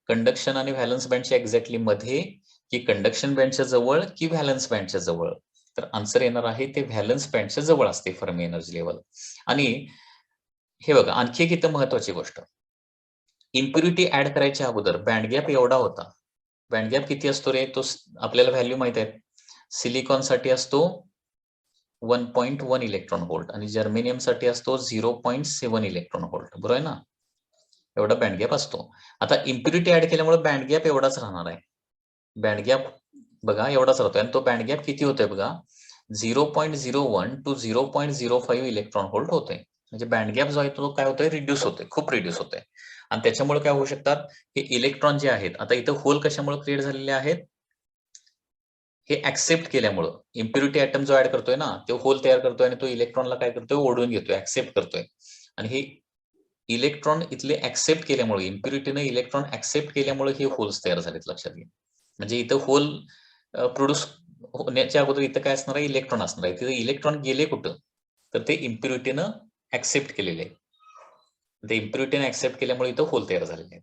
कंडक्शन आणि व्हॅलन्स बँडच्या एक्झॅक्टली मध्ये, की कंडक्शन बँडच्या जवळ, की व्हॅलन्स बँडच्या जवळ. तर आन्सर येणार आहे ते व्हॅलन्स बँडच्या जवळ असते फर्मी एनर्जी लेवल. आणि हे बघा आणखी एक इथं महत्वाची गोष्ट, इम्प्युरिटी ऍड करायच्या अगोदर बँड गॅप एवढा होता. बँड गॅप किती असतो रे? तो आपल्याला व्हॅल्यू माहित आहे. सिलिकॉन साठी असतो 1.1 इलेक्ट्रॉन व्होल्ट आणि जर्मेनियम साठी असतो 0.7 इलेक्ट्रॉन व्होल्ट. बरोबर आहे ना? एवढा बँड गॅप असतो. आता इम्प्युरिटी ऍड केल्यामुळे बँड गॅप एवढाच राहणार आहे. बँड गॅप बघा एवढाच राहतोय आणि तो बँड गॅप किती होतोय बघा, 0.01 to 0.05 इलेक्ट्रॉन व्होल्ट होतोय. म्हणजे बँड गॅप जो आहे तो काय होतोय, रिड्यूस होतोय, खूप रिड्यूस होतोय. आणि त्याच्यामुळे काय होऊ शकतात, हे इलेक्ट्रॉन जे आहेत, आता इथं होल कशामुळे क्रिएट झालेले आहेत, हे ऍक्सेप्ट केल्यामुळं. इम्प्युरिटी ऍटम जो ऍड करतोय ना, तो होल तयार करतोय आणि तो इलेक्ट्रॉनला काय करतोय, ओढून घेतोय, ऍक्सेप्ट करतोय. आणि हे इलेक्ट्रॉन इथले ऍक्सेप्ट केल्यामुळे, इम्प्युरिटीने इलेक्ट्रॉन ऍक्सेप्ट केल्यामुळे हे होल्स तयार झालेत, लक्षात घ्या. म्हणजे इथं होल प्रोड्यूस होण्याच्या अगोदर इथं काय असणार आहे, इलेक्ट्रॉन असणार आहे. तिथे इलेक्ट्रॉन गेले कुठं, तर ते इम्प्युरिटीनं ऍक्सेप्ट केलेले आहे. ते इम्प्युरिटीने ऍक्सेप्ट केल्यामुळे इथं होल तयार झालेले आहेत.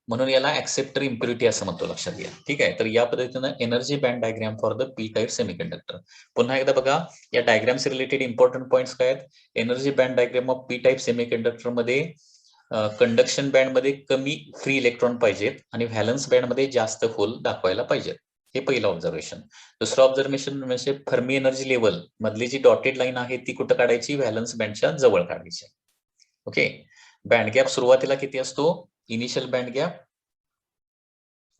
म्हणून याला ऍक्सेप्टर इम्प्युरिटी असं म्हणतो, लक्षात घ्या. ठीक आहे. तर या पद्धतीनं energy band diagram for the P type semiconductor. पुन्हा एकदा बघा, या डायग्रामचे रिलेटेड इम्पॉर्टंट पॉइंट्स काय आहेत. Energy band diagram of P type semiconductor मध्ये कंडक्शन बँड मध्ये कमी फ्री इलेक्ट्रॉन पाहिजेत आणि व्हॅलन्स बँड मध्ये जास्त होल दाखवायला पाहिजेत. हे पहिलं ऑब्झर्वेशन. दुसरं ऑब्झर्वेशन म्हणजे फर्मी एनर्जी लेवल मधली जी डॉटेड लाईन आहे ती कुठं काढायची, व्हॅलन्स बँडच्या जवळ काढायची. ओके. बँड गॅप सुरुवातीला किती असतो, इनिशियल बँड गॅप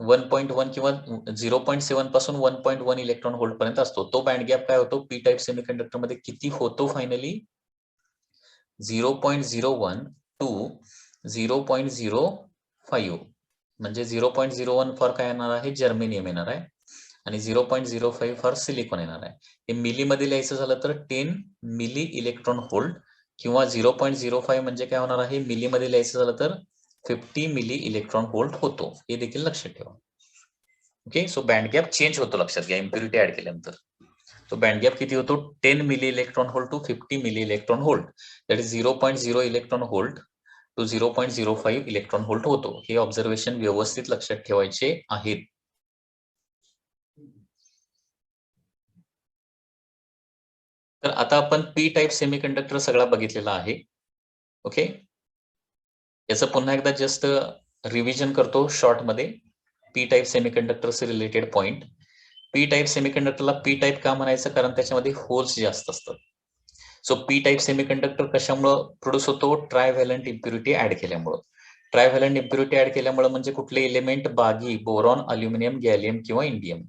1.1 किंवा 0.7 पासून 1.1 इलेक्ट्रॉन व्होल्ट पर्यंत असतो. तो बँड गॅप काय होतो, पी टाईप सेमीकंडक्टर मध्ये किती होतो फायनली, 0.01 टू 0.05. म्हणजे 0.01 फॉर काय येणार आहे, जर्मेनियम येणार आहे आणि 0.05 फॉर सिलिकॉन येणार आहे. हे मिली मध्ये लिहायचं झालं तर 10 मिली इलेक्ट्रॉन व्होल्ट किंवा 0.05 म्हणजे काय होणार आहे, मिली मध्ये लिहायचं झालं तर 50 मिली इलेक्ट्रॉन व्होल्ट होतो. हे देखील लक्षात ठेवा. Okay. So band gap change होतो, लक्षात घ्या, इम्प्युरिटी ऍड केल्यानंतर. तो बँड गॅप किती होतो, 10 milli electron volt to 50 milli electron volt. That is 0.0 electron volt to 0.05 electron volt होतो. हे ऑब्झर्वेशन व्यवस्थित लक्षात ठेवायचे आहेत. तर आता आपण पी टाईप सेमीकंडक्टर सगळा बघितलेला आहे. ओके. याचं पुन्हा एकदा जस्ट रिव्हिजन करतो शॉर्ट मध्ये. पी टाईप सेमीकंडक्टरचे रिलेटेड पॉइंट. पी टाईप सेमीकंडक्टरला पी टाईप का म्हणायचं, कारण त्याच्यामध्ये होल्स जास्त असतात. सो पी टाईप सेमीकंडक्टर कशामुळे प्रोड्यूस होतो, ट्रायव्हॅलंट इम्प्युरिटी ऍड केल्यामुळे. ट्रायव्हॅलंट इम्प्युरिटी ऍड केल्यामुळे म्हणजे कुठले एलिमेंट, बागी, बोरॉन, अल्युमिनियम, गॅलियम किंवा इंडियम,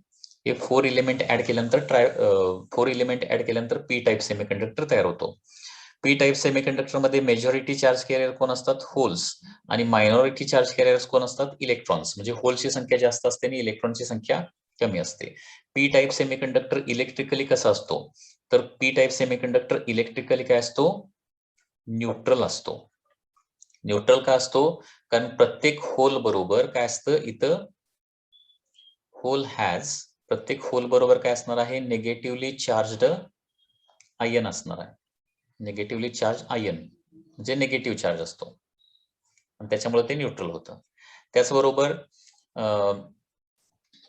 हे 4 एलिमेंट ऍड केल्यानंतर पी टाईप सेमीकंडक्टर तयार होतो. पी टाईप सेमीकंडक्टर मध्ये मेजॉरिटी चार्ज कॅरियर कोण असतात, होल्स, आणि मायनॉरिटी चार्ज कॅरियर्स कोण असतात, इलेक्ट्रॉन्स. म्हणजे होल्सची संख्या जास्त असते आणि इलेक्ट्रॉनची संख्या कमी असते. पी टाईप सेमीकंडक्टर इलेक्ट्रिकली कसा असतो, तर पी टाईप सेमीकंडक्टर इलेक्ट्रिकली काय असतो, न्यूट्रल असतो. न्यूट्रल का असतो, कारण प्रत्येक होल बरोबर काय असतं, इथं प्रत्येक होल बरोबर काय असणार आहे, निगेटिव्हली चार्जड आयन असणार आहे. निगेटिव्हली चार्ज आयन म्हणजे निगेटिव्ह चार्ज असतो आणि त्याच्यामुळे ते न्यूट्रल होतं. त्याचबरोबर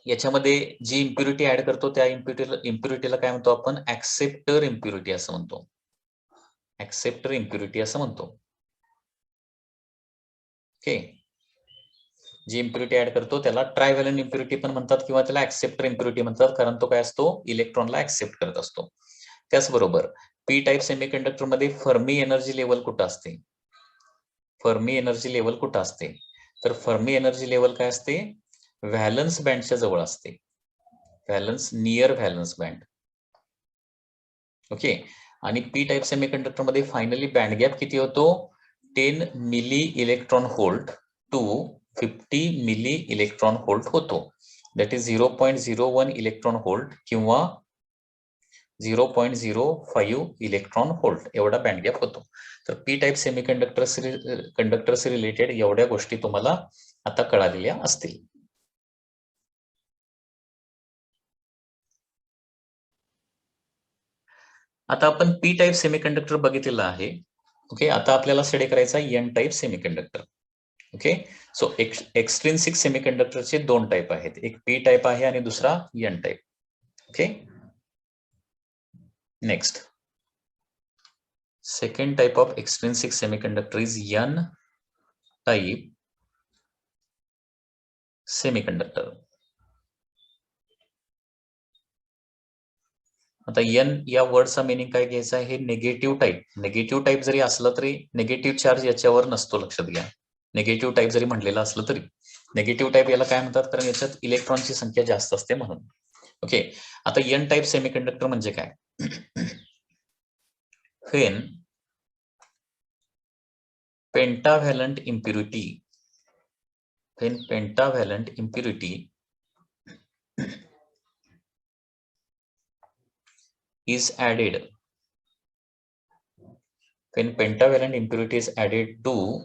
याच्यामध्ये जी इम्प्युरिटी ऍड करतो त्या इम्प्युरिटीला काय म्हणतो आपण, ऍक्सेप्टर इम्प्युरिटी असं म्हणतो. ऍक्सेप्टर इम्प्युरिटी असं म्हणतो. ओके. जी इम्प्युरिटी ऍड करतो त्याला ट्रायव्हॅलंट इम्प्युरिटी पण म्हणतात किंवा त्याला ऍक्सेप्टर इम्प्युरिटी म्हणतात, कारण तो काय असतो, इलेक्ट्रॉनला ऍक्सेप्ट करत असतो. त्याचबरोबर पी टाईप सेमीकंडक्टर मध्ये फर्मी एनर्जी लेवल कुठं असते, फर्मी एनर्जी लेवल कुठं असते, तर फर्मी एनर्जी लेवल काय असते, व्हॅलन्स बँडच्या जवळ असते. Near valence band. ओके. आणि पी टाईप सेमीकंडक्टर मध्ये फायनली बँड गॅप किती होतो, 10 milli electron volt to 50 milli electron volt होतो. दॅट इज 0.01 इलेक्ट्रॉन व्होल्ट किंवा 0.05 इलेक्ट्रॉन व्होल्ट एवढा बँड गॅप होतो. तर पी टाईप सेमीकंडक्टर्स रिलेटेड एवढ्या गोष्टी तुम्हाला आता कळालेल्या असतील. आता आपण पी टाईप सेमीकंडक्टर बघितलेला आहे. ओके. आता आपल्याला स्टडी करायचा N type semiconductor. Okay. So extrinsic सेमीकंडक्टरचे 2 टाईप आहेत, एक पी टाईप आहे आणि दुसरा N type. Okay. Next, second type of extrinsic semiconductor is N type semiconductor. आता एन या वर्डचा मिनिंग काय घ्यायचा आहे? हे निगेटिव्ह टाईप. निगेटिव्ह टाईप जरी असलं तरी निगेटिव्ह चार्ज याच्यावर नसतो, लक्षात घ्या. निगेटिव्ह टाईप जरी म्हटलेलं असलं तरी निगेटिव्ह टाईप याला काय म्हणतात? कारण याच्यात इलेक्ट्रॉनची संख्या जास्त असते म्हणून. ओके, आता एन टाईप सेमीकंडक्टर म्हणजे काय? when pentavalent impurity is added, when pentavalent impurity is added to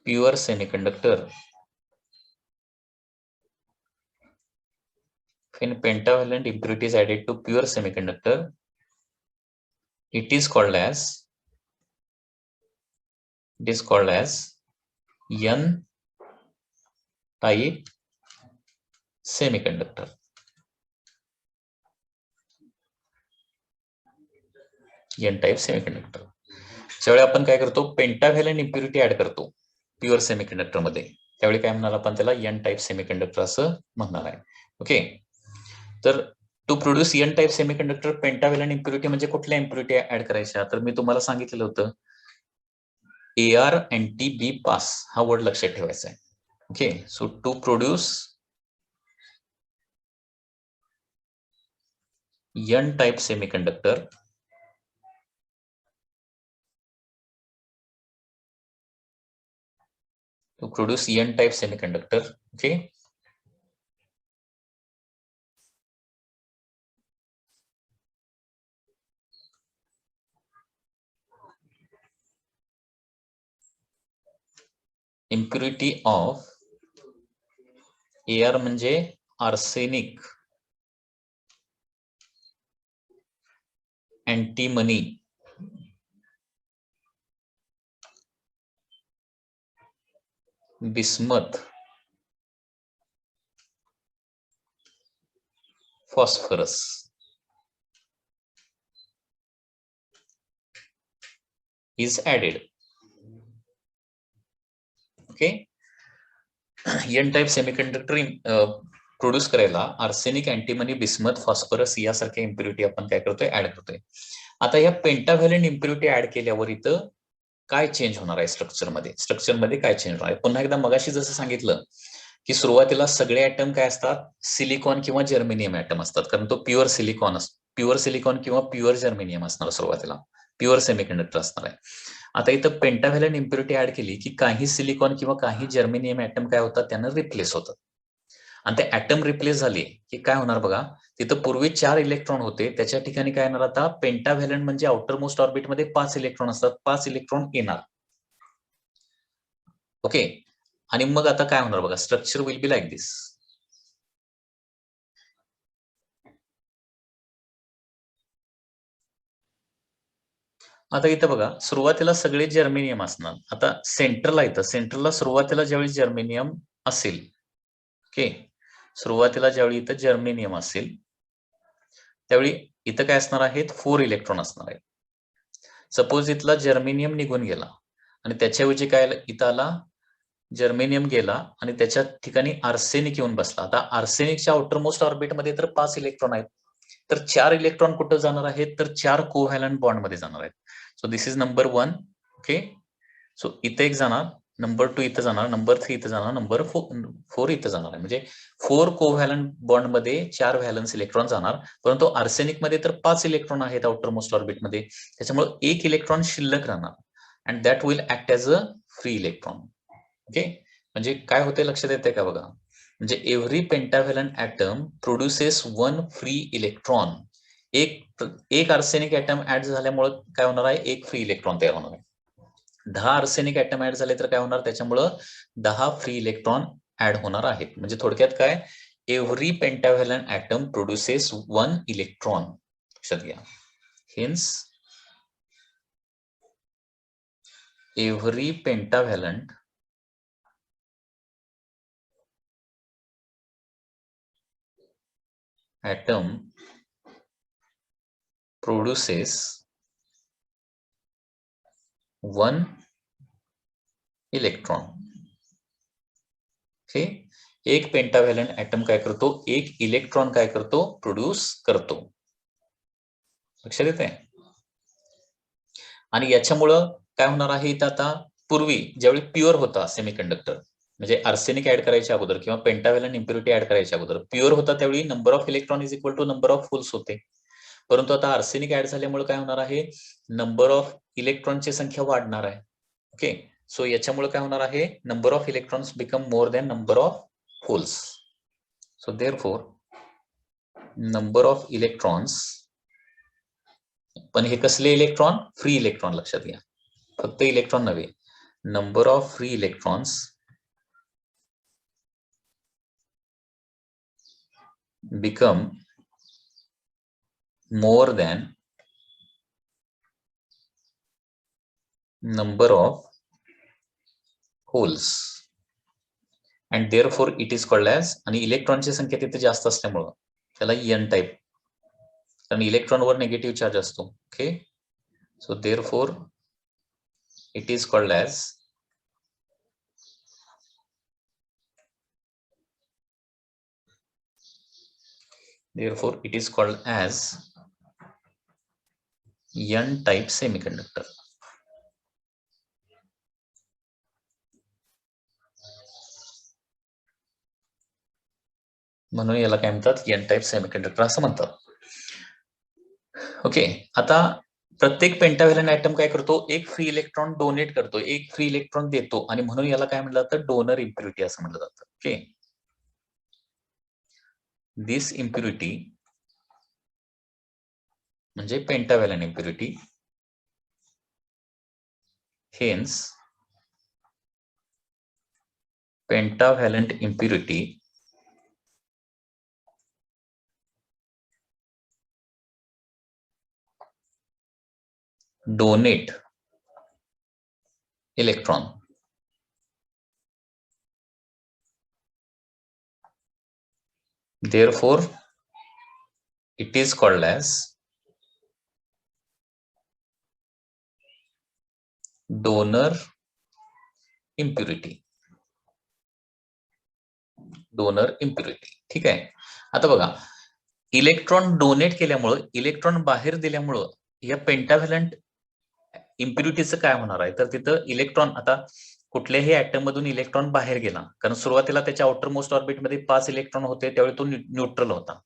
pure semiconductor, when pentavalent impurity is added to pure semiconductor, it is called as n type semiconductor. n type semiconductor. ज्यावेळी आपण काय करतो? Pentavalent impurity add करतो pure semiconductor मध्ये, त्यावेळी काय म्हणणार आपण? त्याला एन टाइप सेमीकंडक्टर असं म्हणणार आहे. ओके, तर to produce N type semiconductor pentavalent impurity म्हणजे कुठल्या इम्प्युरिटी ऍड करायच्या? तर मी तुम्हाला सांगितलेलं होतं AR अँटी बी पास हा वर्ड लक्षात ठेवायचा आहे. Okay, so to produce N type semiconductor, to produce n type semiconductor, okay, impurity of AR म्हणजे arsenic, antimony, bismuth, phosphorus is added. Okay, N type semiconductor produce करायला arsenic, antimony, bismuth, phosphorus यासारख्या impurity आपण काय करतोय? Add करतोय. आता या pentavalent impurity add केल्यावर इथं काय चेंज होणार आहे? स्ट्रक्चरमध्ये काय चेंज होणार आहे? पुन्हा एकदा मगाशी जसं सांगितलं की सुरुवातीला सगळे ऍटम काय असतात? सिलिकॉन किंवा जर्मेनियम ऍटम असतात, कारण तो प्युअर सिलिकॉन किंवा प्युअर जर्मेनियम असणार सुरुवातीला, प्युअर सेमीकंडक्टर असणार आहे. आता इथं पेंटाव्हॅलंट इम्प्युरिटी ऍड केली की काही सिलिकॉन किंवा काही जर्मेनियम ऍटम काय होतात? त्यांना रिप्लेस होतात. आणि ते ऍटम रिप्लेस झाले की काय होणार बघा? तिथं पूर्वी 4 इलेक्ट्रॉन होते, त्याच्या ठिकाणी काय येणार? आता पेंटाव्हॅलंट म्हणजे आउटर मोस्ट ऑर्बिट मध्ये 5 इलेक्ट्रॉन असतात, 5 इलेक्ट्रॉन येणार. ओके, आणि मग आता काय होणार बघा? स्ट्रक्चर विल बी लाईक दिस. आता इथं बघा, सुरुवातीला सगळे जर्मेनियम असणार. आता सेंटरला सुरुवातीला ज्यावेळी जर्मेनियम असेल, ओके, सुरुवातीला ज्यावेळी इथं जर्मेनियम असेल त्यावेळी इथं काय असणार आहेत? 4 इलेक्ट्रॉन असणार आहेत. सपोज इथला जर्मेनियम निघून गेला आणि त्याच्याऐवजी काय इथं आला? जर्मेनियम गेला आणि त्याच्या ठिकाणी आर्सेनिक येऊन बसला. आता आर्सेनिकच्या आउटर मोस्ट ऑर्बिटमध्ये तर 5 इलेक्ट्रॉन आहेत, तर 4 इलेक्ट्रॉन कुठं जाणार आहेत? तर 4 कोव्हॅलंट बॉन्ड मध्ये जाणार आहेत. So this is number 1. Okay, so इथे एक जाणार, नंबर 2 इथं जाणार, नंबर 3 इथं जाणार, नंबर 4 इथं जाणार आहे. म्हणजे 4 कोव्हॅलंट बॉन्ड मध्ये 4 व्हॅलन्स इलेक्ट्रॉन जाणार. परंतु आर्सेनिक मध्ये तर 5 इलेक्ट्रॉन आहेत आउटर मोस्ट ऑर्बिट मध्ये, त्याच्यामुळे 1 इलेक्ट्रॉन शिल्लक राहणार and that will act as a free electron. Okay, म्हणजे काय होते? लक्षात येते का बघा? म्हणजे every pentavalent atom produces 1 free electron. एक आर्सेनिक ऍटम ऍड झाल्यामुळे काय होणार आहे? 1 फ्री इलेक्ट्रॉन तयार होणार आहे. 10 आर्सेनिक ऍटम ऍड झाले तर काय होणार? त्याच्यामुळं 10 फ्री इलेक्ट्रॉन ऍड होणार आहेत. म्हणजे थोडक्यात काय? Every pentavalent atom produces 1 electron. लक्षात घ्या. Hence every pentavalent atom produces 1 electron. Okay, एक पेंटाव्हॅलंट ऍटम काय करतो, एक इलेक्ट्रॉन काय करतो, प्रोड्यूस करतो. लक्षात येते. आणि याच्यामुळं काय होणार आहे इथं, आता पूर्वी ज्यावेळी प्युअर होता सेमीकंडक्टर, म्हणजे आर्सेनिक ऍड करायच्या अगोदर किंवा पेंटाव्हॅलंट इम्प्युरिटी ऍड करायच्या अगोदर प्युअर होता, त्यावेळी number of electron is equal to number of holes होते. परंतु आता आर्सेनिक ऍड झाल्यामुळे काय होणार आहे, नंबर ऑफ इलेक्ट्रॉनची संख्या वाढणार आहे. ओके, सो याच्यामुळे काय होणार आहे, number of electrons become more than number of holes. So therefore number of electrons, पण हे कसले इलेक्ट्रॉन, फ्री इलेक्ट्रॉन, लक्षात घ्या, फक्त इलेक्ट्रॉन नव्हे, number of free electrons become more than number of holes and therefore it is called as, आणि इलेक्ट्रॉनची संख्या तिथे जास्त असल्यामुळं त्याला एन टाइप, कारण इलेक्ट्रॉनवर नेगेटिव्ह चार्ज असतो. Okay, so therefore it is called as n type semiconductor. म्हणून याला काय म्हणतात, एन टाइप सेमीकंडक्टर असं म्हणतात. ओके, आता प्रत्येक पेंटाव्हॅलंट ऍटम काय करतो, एक फ्री इलेक्ट्रॉन डोनेट करतो, एक फ्री इलेक्ट्रॉन देतो, आणि म्हणून याला काय म्हटलं जातं, डोनर इम्प्युरिटी असं म्हटलं जातं. ओके, दिस इम्प्युरिटी म्हणजे pentavalent impurity, hence pentavalent impurity donate electron. Therefore, it is called as donor impurity. Donor impurity. ठीक आहे, आता बघा, इलेक्ट्रॉन डोनेट केल्यामुळं, इलेक्ट्रॉन बाहेर दिल्यामुळं या पेंटाव्हॅलंट इम्प्युरिटीचं काय होणार आहे, तर तिथं इलेक्ट्रॉन, आता कुठल्याही ऍटम मधून इलेक्ट्रॉन बाहेर गेला, कारण सुरुवातीला त्याच्या आउटर मोस्ट ऑर्बिटमध्ये 5 इलेक्ट्रॉन होते, त्यावेळी तो न्यूट्रल होता,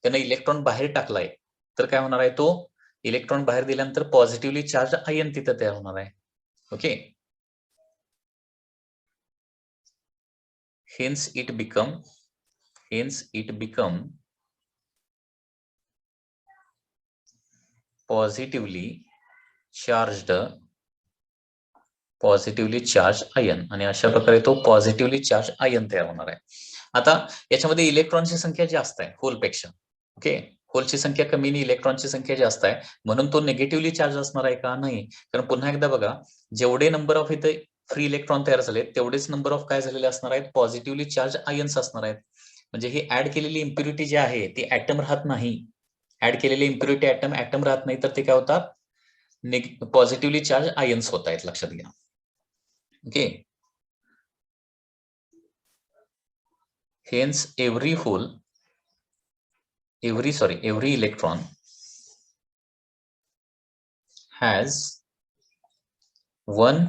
त्याने इलेक्ट्रॉन बाहेर टाकलाय, तर काय होणार आहे, तो इलेक्ट्रॉन बाहेर दिल्यानंतर पॉझिटिव्हली चार्ज आयन तिथं तयार होणार आहे. Okay, hence it become positively charged ion, आणि अशा प्रकारे तो पॉझिटिव्हली चार्ज आयन तयार होणार आहे. आता याच्यामध्ये इलेक्ट्रॉनची संख्या जास्त आहे होलपेक्षा. ओके, होलची संख्या कमी आणि इलेक्ट्रॉनची संख्या जास्त आहे, म्हणून तो निगेटिव्हली चार्ज असणार आहे का, नाही, कारण पुन्हा एकदा बघा, जेवढे नंबर ऑफ इथे फ्री इलेक्ट्रॉन तयार झाले, तेवढेच नंबर ऑफ काय झालेले असणार आहेत, पॉझिटिव्हली चार्ज आयन्स असणार आहेत. म्हणजे ही ऍड केलेली इम्प्युरिटी जी आहे ती ऍटम राहत नाही, ऍड केलेली इम्प्युरिटी ऍटम राहत नाही, तर ते काय होतात, पॉझिटिव्हली चार्ज आयन्स होत आहेत, लक्षात घ्या. Okay, hence every electron has one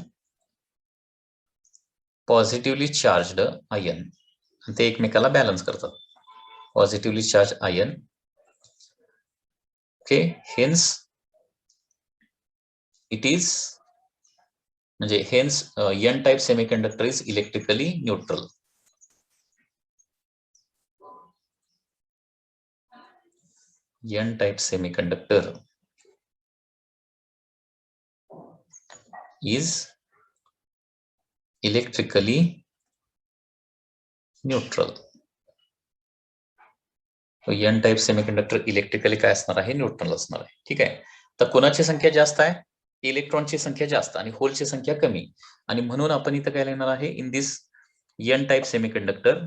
positively charged ion, ते एकमेकाला बॅलन्स करतात, positively charge ion. Okay, hence it is, म्हणजे hence N type semiconductor is electrically neutral. N type semiconductor is electrically neutral. N type semiconductor electrically काय असणार आहे, neutral असणार आहे. ठीक आहे, तर कोणाची संख्या जास्त आहे, इलेक्ट्रॉनची संख्या जास्त आणि होलची संख्या कमी, आणि म्हणून आपण इथं काय लिहिणार आहे, in this N type semiconductor,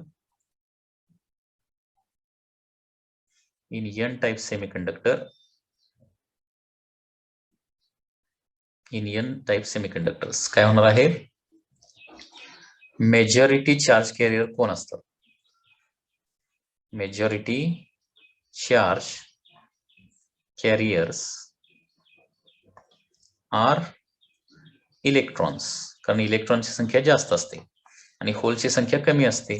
in N type semiconductors काय होणार आहे, मेजॉरिटी चार्ज कॅरियर कोण असतात? Majority charge carriers are electrons, कारण इलेक्ट्रॉनची संख्या जास्त असते आणि होलची संख्या कमी असते.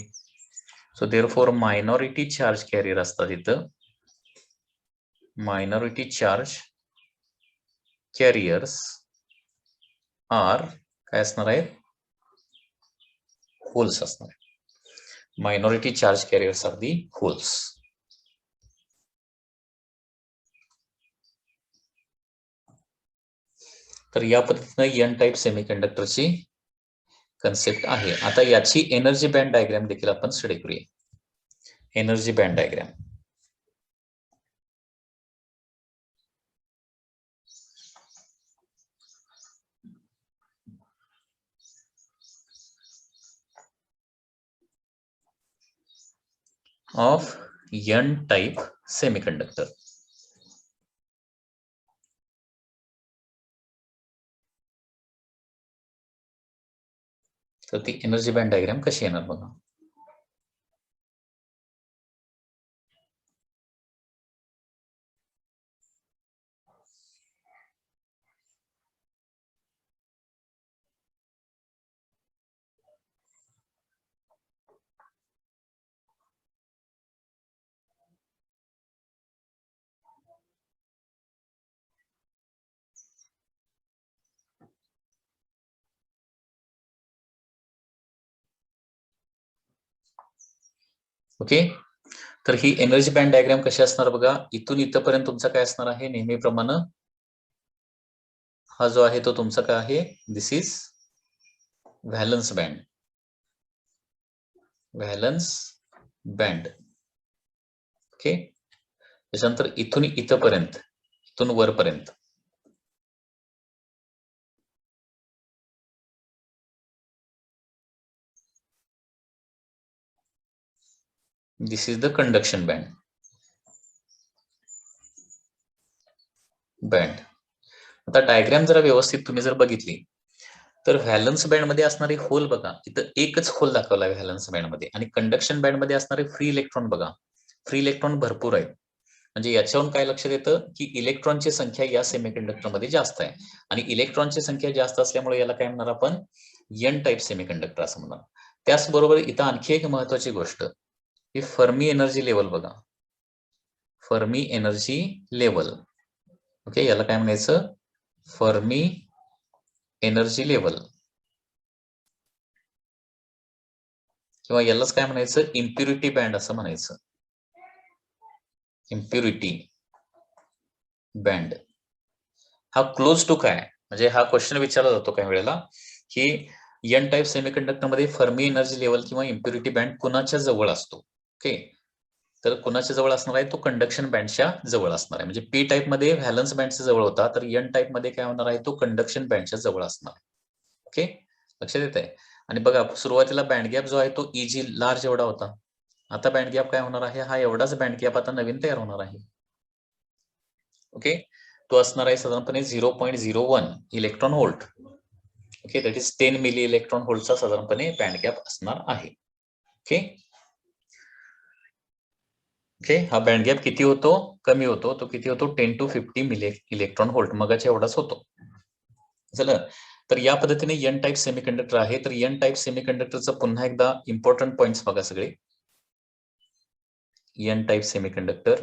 So therefore minority charge carrier असतात इथं. मायनॉरिटी चार्ज कॅरियर्स आर काय असणार आहे? होल्स असणार आहे. Minority charge carriers are the holes. तर या पद्धतीने एन टाइप सेमीकंडक्टरची कन्सेप्ट आहे. आता याची एनर्जी बँड डायग्राम देखील आपण स्टडी करूया. Energy band diagram. of n type semiconductor. तर ती एनर्जी बँड डायग्राम कशी येणार बघा. ओके, तर ही एनर्जी बँड डायग्राम कशी असणार बघा. इथून इथपर्यंत तुमचा काय असणार आहे? नेहमीप्रमाणे हा जो आहे तो तुमचा काय आहे? This is valence band. Valence band. Okay, त्याच्यानंतर इथून इथपर्यंत, इथून वरपर्यंत this is the conduction band. Band. आता डायग्राम जरा व्यवस्थित तुम्ही जर बघितली तर व्हॅलन्स बँड मध्ये असणारे होल बघा, इथं एकच होल दाखवला आहे व्हॅलन्स बँड मध्ये. आणि कंडक्शन बँड मध्ये असणारे फ्री इलेक्ट्रॉन बघा, फ्री इलेक्ट्रॉन भरपूर आहेत. म्हणजे याच्यावरून काय लक्षात येतं की इलेक्ट्रॉनची संख्या या सेमीकंडक्टर मध्ये जास्त आहे. आणि इलेक्ट्रॉनची संख्या जास्त असल्यामुळे याला काय म्हणणार आपण? एन टाइप सेमीकंडक्टर असं म्हणणार. त्याचबरोबर इथं आणखी एक महत्वाची गोष्ट, ही फर्मी एनर्जी लेवल बघा. Fermi energy level. ओके, याला काय म्हणायचं? फर्मी एनर्जी लेवल, किंवा यालाच काय म्हणायचं? इम्प्युरिटी बँड असं म्हणायचं. Impurity band. हा क्लोज टू काय? म्हणजे हा क्वेश्चन विचारला जातो काही वेळेला की एन टाइप सेमीकंडक्टर मध्ये फर्मी एनर्जी लेवल किंवा इम्प्युरिटी बँड कुणाच्या जवळ असतो? ओके, तर कुणाच्या जवळ असणार आहे? तो कंडक्शन बँडच्या जवळ असणार आहे. म्हणजे पी टाइप मध्ये व्हॅलन्स बँडच्या जवळ होता, तर एन टाइप मध्ये काय होणार आहे? तो कंडक्शन बँडच्या जवळ असणार आहे. ओके, लक्षात येत आहे? आणि बघा सुरुवातीला बँड गॅप जो आहे तो इजी लार्ज एवढा होता. आता बँड गॅप काय होणार आहे? हा एवढाच बँड गॅप आता नवीन तयार होणार आहे. ओके, तो असणार आहे साधारणपणे 0.01 electron volt. Okay, that is 10 milli electron व्होल्टचा साधारणपणे बँड गॅप असणार आहे. ओके ओके, हा बँड गॅप किती होतो? कमी होतो. तो किती होतो? 10 to 50 मिली इलेक्ट्रॉन व्होल्ट. मगाच्या एवढाच होतो. झालं. तर या पद्धतीने एन टाइप सेमीकंडक्टर आहे. तर एन टाइप सेमीकंडक्टरचं पुन्हा एकदा इम्पॉर्टंट पॉइंट्स बघा सगळे. N type semiconductor.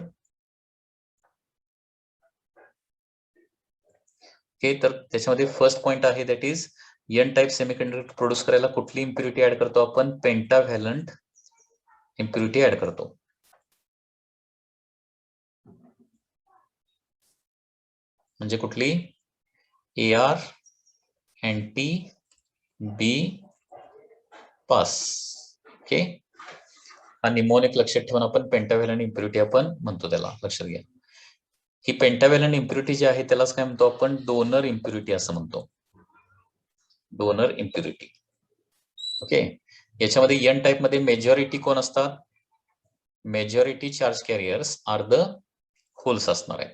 ओके, तर त्याच्यामध्ये फर्स्ट पॉइंट आहे that is N type semiconductor produce करायला कुठली इम्प्युरिटी ऍड करतो आपण? पेंटाव्हॅलंट इम्प्युरिटी ऍड करतो. म्हणजे कुठली? AR एंटी बी पास. ओके, हा निमोनिक लक्षात ठेवून आपण पेंटाव्हॅलंट इम्प्युरिटी आपण म्हणतो त्याला. लक्षात घ्या. ही पेंटाव्हॅलंट इम्प्युरिटी जी आहे त्यालाच काय म्हणतो आपण? डोनर इम्प्युरिटी असं म्हणतो. Donor impurity. ओके, याच्यामध्ये एन टाइप मध्ये मेजॉरिटी कोण असतात? Majority charge carriers are the holes असणार आहे.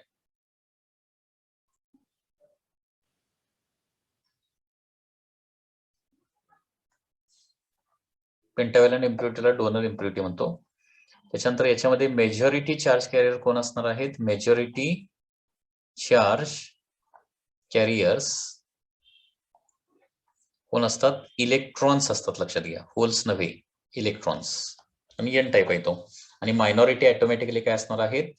पेंटाव्हॅलंट इम्प्युरिटीला डोनर इम्प्युरिटी म्हणतो. त्याच्यानंतर याच्यामध्ये मेजॉरिटी चार्ज कॅरियर कोण असणार आहेत? मेजॉरिटी चार्ज कॅरियर्स कोण असतात? इलेक्ट्रॉन्स असतात, लक्षात घ्या, होल्स नव्हे, इलेक्ट्रॉन्स. आणि एन टाईप आहे तो. आणि मायनॉरिटी ऑटोमॅटिकली काय असणार आहेत?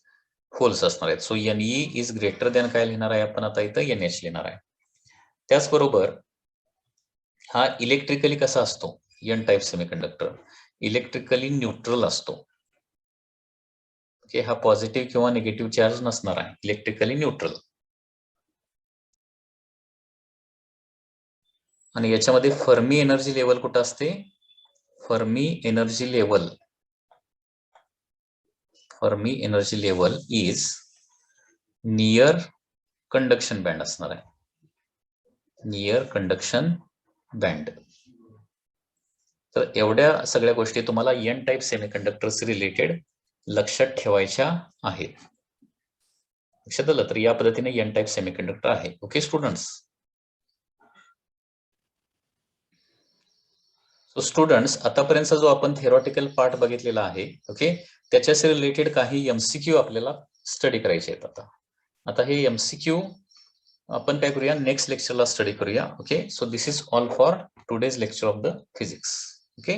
होल्स असणार आहेत. So NE is greater than काय लिहिणार आहे आपण आता इथं? NH लिहिणार आहे. त्याचबरोबर हा इलेक्ट्रिकली कसा असतो? N type semiconductor electrically neutral असतो. ओके, हा पॉझिटिव्ह किंवा निगेटिव्ह चार्ज नसणार आहे, इलेक्ट्रिकली न्यूट्रल. आणि याच्यामध्ये फर्मी एनर्जी लेवल कुठं असते? Fermi energy level is near conduction band असणार आहे, नियर कंडक्शन बँड. तर एवढ्या सगळ्या गोष्टी तुम्हाला एन टाईप सेमीकंडक्टर्स रिलेटेड लक्षात ठेवायच्या आहेत. लक्षात आलं? तर या पद्धतीने एन टाईप सेमीकंडक्टर आहे. Okay students. सो स्टुडंट्स, आतापर्यंतचा जो आपण थेरॉटिकल पार्ट बघितलेला आहे, ओके, त्याच्याशी रिलेटेड काही MCQ आपल्याला स्टडी करायचे आहेत. आता हे MCQ आपण काय करूया? नेक्स्ट लेक्चरला स्टडी करूया. Okay, so this is all for today's lecture of the physics. Okay.